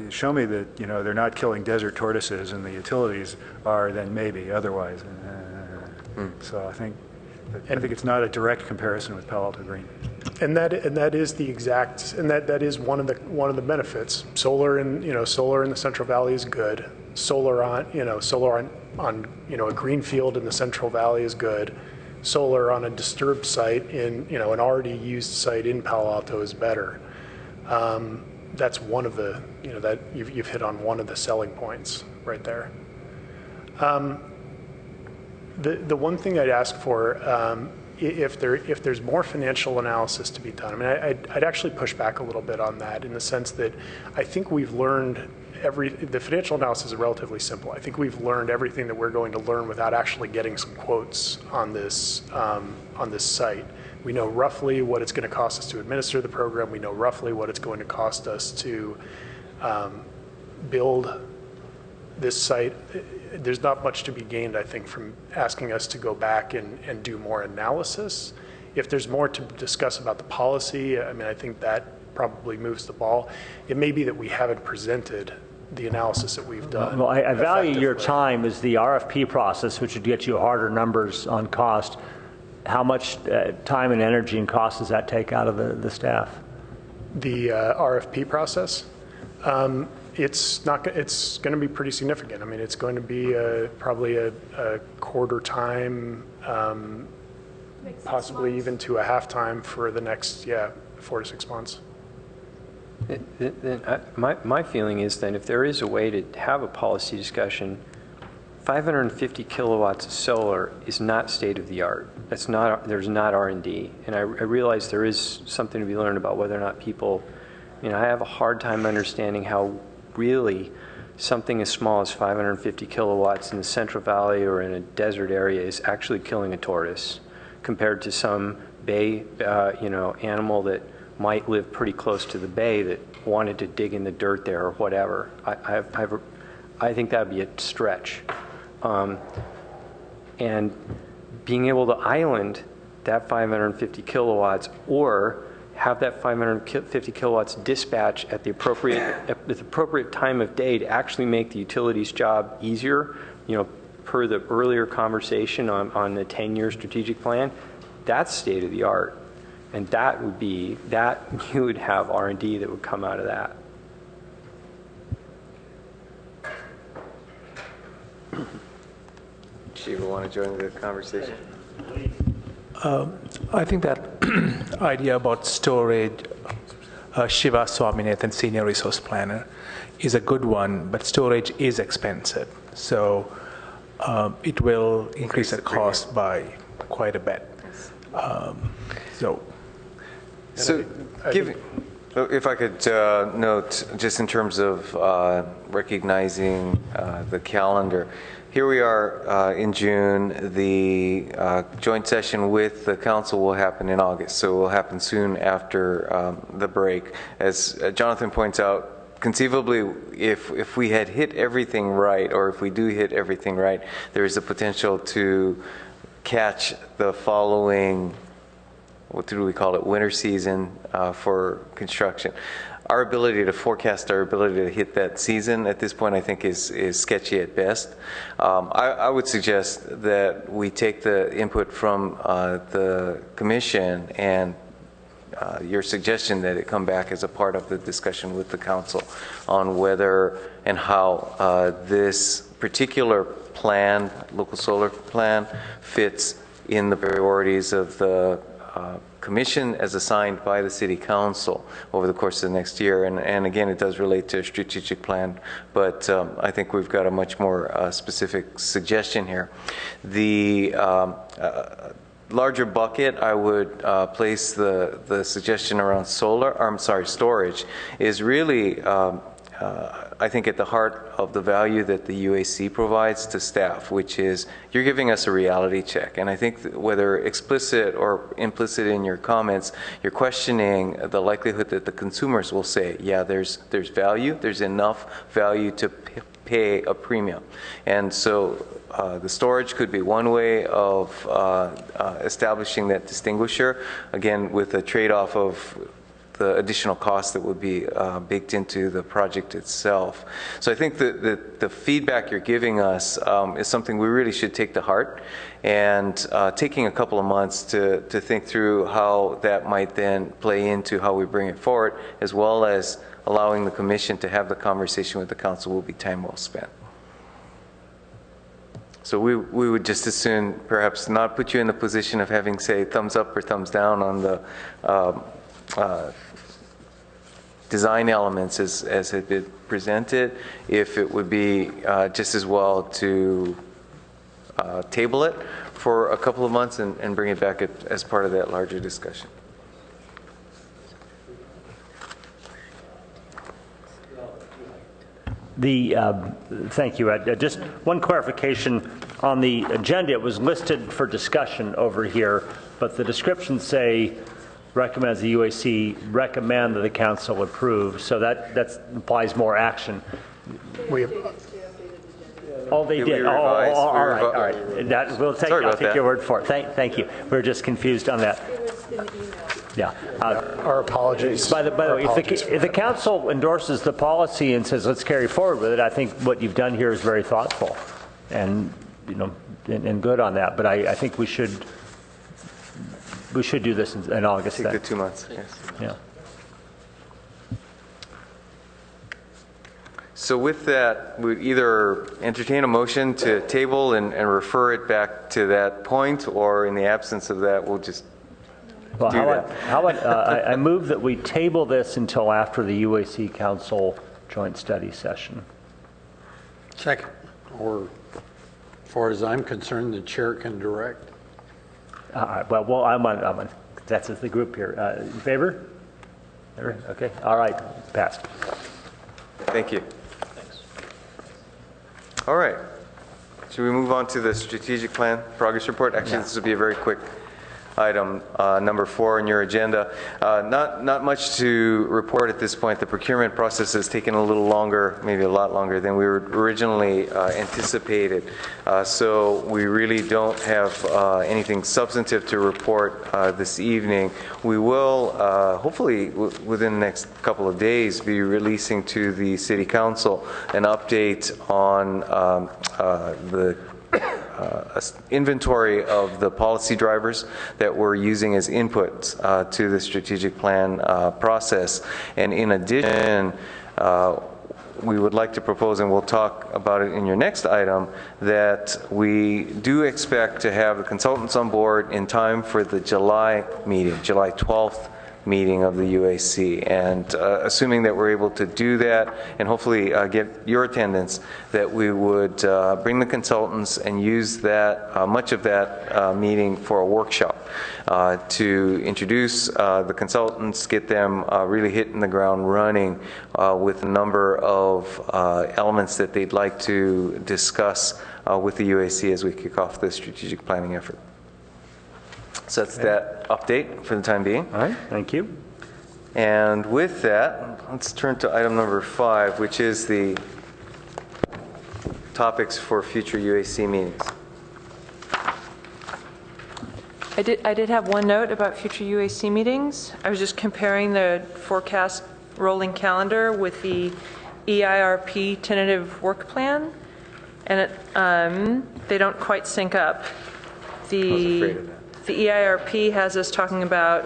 Speaker 11: show me that, they're not killing desert tortoises and the utilities are, then maybe, otherwise. So I think it's not a direct comparison with Palo Alto Green.
Speaker 5: And that is the exact, and that is one of the benefits. Solar in the Central Valley is good. Solar on a green field in the Central Valley is good. Solar on a disturbed site in an already used site in Palo Alto is better. That's one of the that you've hit on one of the selling points right there. The one thing I'd ask for, if there's more financial analysis to be done, I mean, I'd actually push back a little bit on that in the sense that I think we've learned the financial analysis is relatively simple. I think we've learned everything that we're going to learn without actually getting some quotes on this site. We know roughly what it's going to cost us to administer the program. We know roughly what it's going to cost us to build this site. There's not much to be gained, I think, from asking us to go back and do more analysis. If there's more to discuss about the policy, I mean, I think that probably moves the ball. It may be that we haven't presented the analysis that we've done.
Speaker 1: Well, I value your time as the RFP process, which would get you harder numbers on cost. How much time and energy and cost does that take out of the staff?
Speaker 5: The RFP process? It's going to be pretty significant. I mean, it's going to be probably a quarter time, possibly even to a half time for the next 4 to 6 months.
Speaker 4: My feeling is then if there is a way to have a policy discussion, 550 kilowatts of solar is not state of the art. There's not R&D, and I realize there is something to be learned about whether or not people. I have a hard time understanding how really something as small as 550 kilowatts in the Central Valley or in a desert area is actually killing a tortoise compared to some bay, animal that might live pretty close to the bay that wanted to dig in the dirt there or whatever. I think that would be a stretch. And being able to island that 550 kilowatts or have that 550 kilowatts dispatch at the appropriate time of day to actually make the utility's job easier, per the earlier conversation on the 10-year strategic plan, that's state of the art. And you would have R&D that would come out of that.
Speaker 2: Shiva, want to join the conversation?
Speaker 12: I think that idea about storage, Shiva Swaminathan, Senior Resource Planner, is a good one, but storage is expensive. So it will increase the cost by quite a bit.
Speaker 2: If I could note, just in terms of recognizing the calendar, here we are in June. The joint session with the council will happen in August, so it will happen soon after the break. As Jonathan points out, conceivably, if we had hit everything right, or if we do hit everything right, there is the potential to catch the following, what do we call it, winter season for construction. Our ability to forecast, our ability to hit that season at this point, I think is sketchy at best. I would suggest that we take the input from the commission and your suggestion that it come back as a part of the discussion with the council on whether and how this particular plan, local solar plan, fits in the priorities of the commission as assigned by the city council over the course of the next year. And again, it does relate to a strategic plan, but I think we've got a much more specific suggestion here. The larger bucket, I would place the suggestion around storage is really I think at the heart of the value that the UAC provides to staff, which is you're giving us a reality check. And I think that whether explicit or implicit in your comments, you're questioning the likelihood that the consumers will say, yeah, there's value, there's enough value to pay a premium. And so the storage could be one way of establishing that distinguisher, again, with a trade-off of the additional cost that would be baked into the project itself. So I think that the feedback you're giving us is something we really should take to heart, and taking a couple of months to think through how that might then play into how we bring it forward, as well as allowing the commission to have the conversation with the council, will be time well spent. So we would just as soon perhaps not put you in the position of having, say, thumbs up or thumbs down on the design elements as had been presented, if it would be just as well to table it for a couple of months and bring it back as part of that larger discussion.
Speaker 1: Thank you, Ed. Just one clarification. On the agenda, it was listed for discussion over here, but the descriptions say recommends the UAC recommend that the council approve, so that implies more action. Oh, they did. All right. That, I'll take your word for it. Thank you. We're just confused on that. Yeah.
Speaker 5: Our apologies.
Speaker 1: By the way, if the council endorses the policy and says let's carry forward with it, I think what you've done here is very thoughtful, and and good on that. But I think we should do this in August.
Speaker 2: Take the 2 months. Yes.
Speaker 1: Yeah.
Speaker 2: So with that, we'd either entertain a motion to table and refer it back to that point, or in the absence of that, we'll just do that.
Speaker 1: How about I move that we table this until after the UAC Council joint study session.
Speaker 3: Second. Or, as far as I'm concerned, the chair can direct.
Speaker 1: Well, I'm on. That's the group here. In favor? Okay. All right. Passed.
Speaker 2: Thank you. Thanks. All right. Should we move on to the strategic plan progress report? Actually, This will be a very quick item, number 4 on your agenda. Not much to report at this point. The procurement process has taken a little longer, maybe a lot longer than we were originally anticipated. So we really don't have anything substantive to report this evening. We will, hopefully within the next couple of days, be releasing to the City Council an update on the inventory of the policy drivers that we're using as inputs to the strategic plan process. And in addition, we would like to propose, and we'll talk about it in your next item, that we do expect to have the consultants on board in time for the July meeting, July 12th meeting of the UAC. And assuming that we're able to do that and hopefully get your attendance, that we would bring the consultants and use that much of that meeting for a workshop to introduce the consultants, get them really hitting the ground running with a number of elements that they'd like to discuss with the UAC as we kick off the strategic planning effort. So that's that update for the time being.
Speaker 1: All right, thank you.
Speaker 2: And with that, let's turn to item number 5, which is the topics for future UAC meetings.
Speaker 8: I did have one note about future UAC meetings. I was just comparing the forecast rolling calendar with the EIRP tentative work plan, and they don't quite sync up. The EIRP has us talking about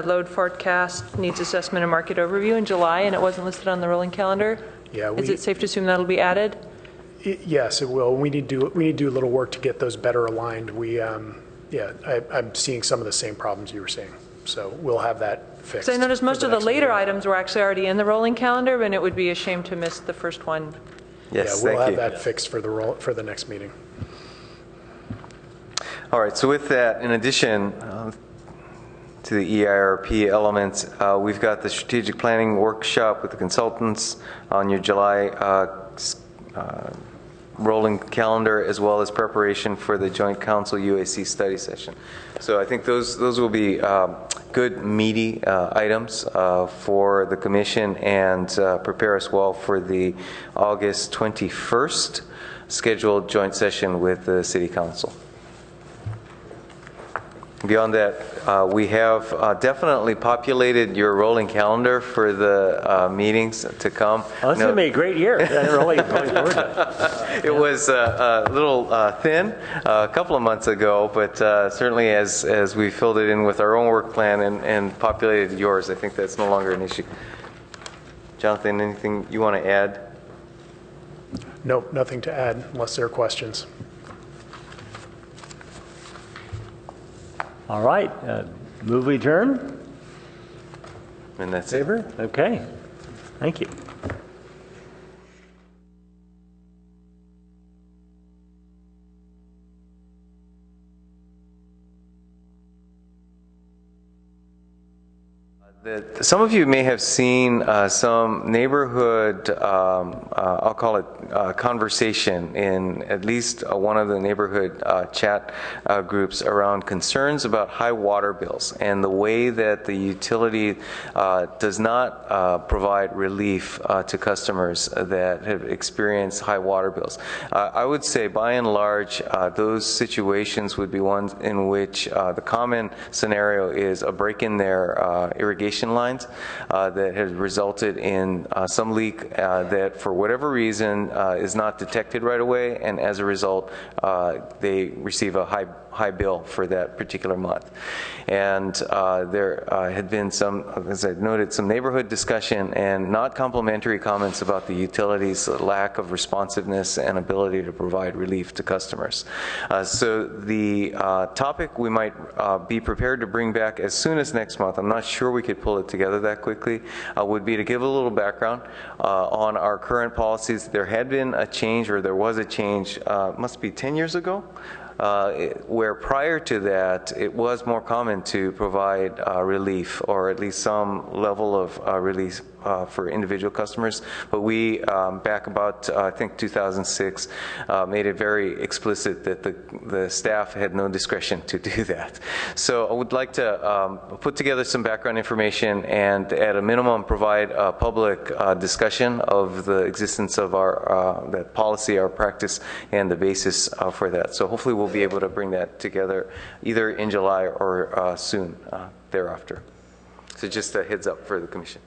Speaker 8: load forecast, needs assessment, and market overview in July, and it wasn't listed on the rolling calendar.
Speaker 5: Yeah,
Speaker 8: is it safe to assume that'll be added?
Speaker 5: Yes, it will. We need to do a little work to get those better aligned. I'm seeing some of the same problems you were seeing, so we'll have that fixed.
Speaker 8: So I noticed most of the later items were actually already in the rolling calendar, and it would be a shame to miss the first one.
Speaker 2: Yes,
Speaker 5: we'll have that fixed for the next meeting.
Speaker 2: All right, so with that, in addition to the EIRP elements, we've got the strategic planning workshop with the consultants on your July rolling calendar, as well as preparation for the Joint Council UAC study session. So I think those will be good, meaty items for the Commission and prepare us well for the August 21st scheduled joint session with the City Council. Beyond that, we have definitely populated your rolling calendar for the meetings to come.
Speaker 1: Well, this is going to be a great year. Really looking forward to it.
Speaker 2: It was a little thin a couple of months ago, but certainly as we filled it in with our own work plan and populated yours, I think that's no longer an issue. Jonathan, anything you want to add?
Speaker 5: Nope, nothing to add unless there are questions.
Speaker 1: All right, move adjourn.
Speaker 2: And that's
Speaker 1: Favor?
Speaker 2: it.
Speaker 1: Okay, thank you.
Speaker 2: Some of you may have seen some neighborhood, I'll call it conversation in at least one of the neighborhood chat groups around concerns about high water bills and the way that the utility does not provide relief to customers that have experienced high water bills. I would say by and large those situations would be ones in which the common scenario is a break in their irrigation lines that has resulted in some leak that for whatever reason is not detected right away, and as a result they receive a high bill for that particular month. And there had been some, as I noted, some neighborhood discussion and not complimentary comments about the utilities' lack of responsiveness and ability to provide relief to customers. So the topic we might be prepared to bring back as soon as next month, I'm not sure we could pull it together that quickly, would be to give a little background on our current policies. There had been a change, or there was a change, must be 10 years ago, where prior to that it was more common to provide relief, or at least some level of relief for individual customers. But we, back about I think 2006, made it very explicit that the staff had no discretion to do that. So I would like to put together some background information and at a minimum provide a public discussion of the existence of our that policy, our practice, and the basis for that. So hopefully we'll be able to bring that together either in July or soon thereafter. So just a heads up for the Commission.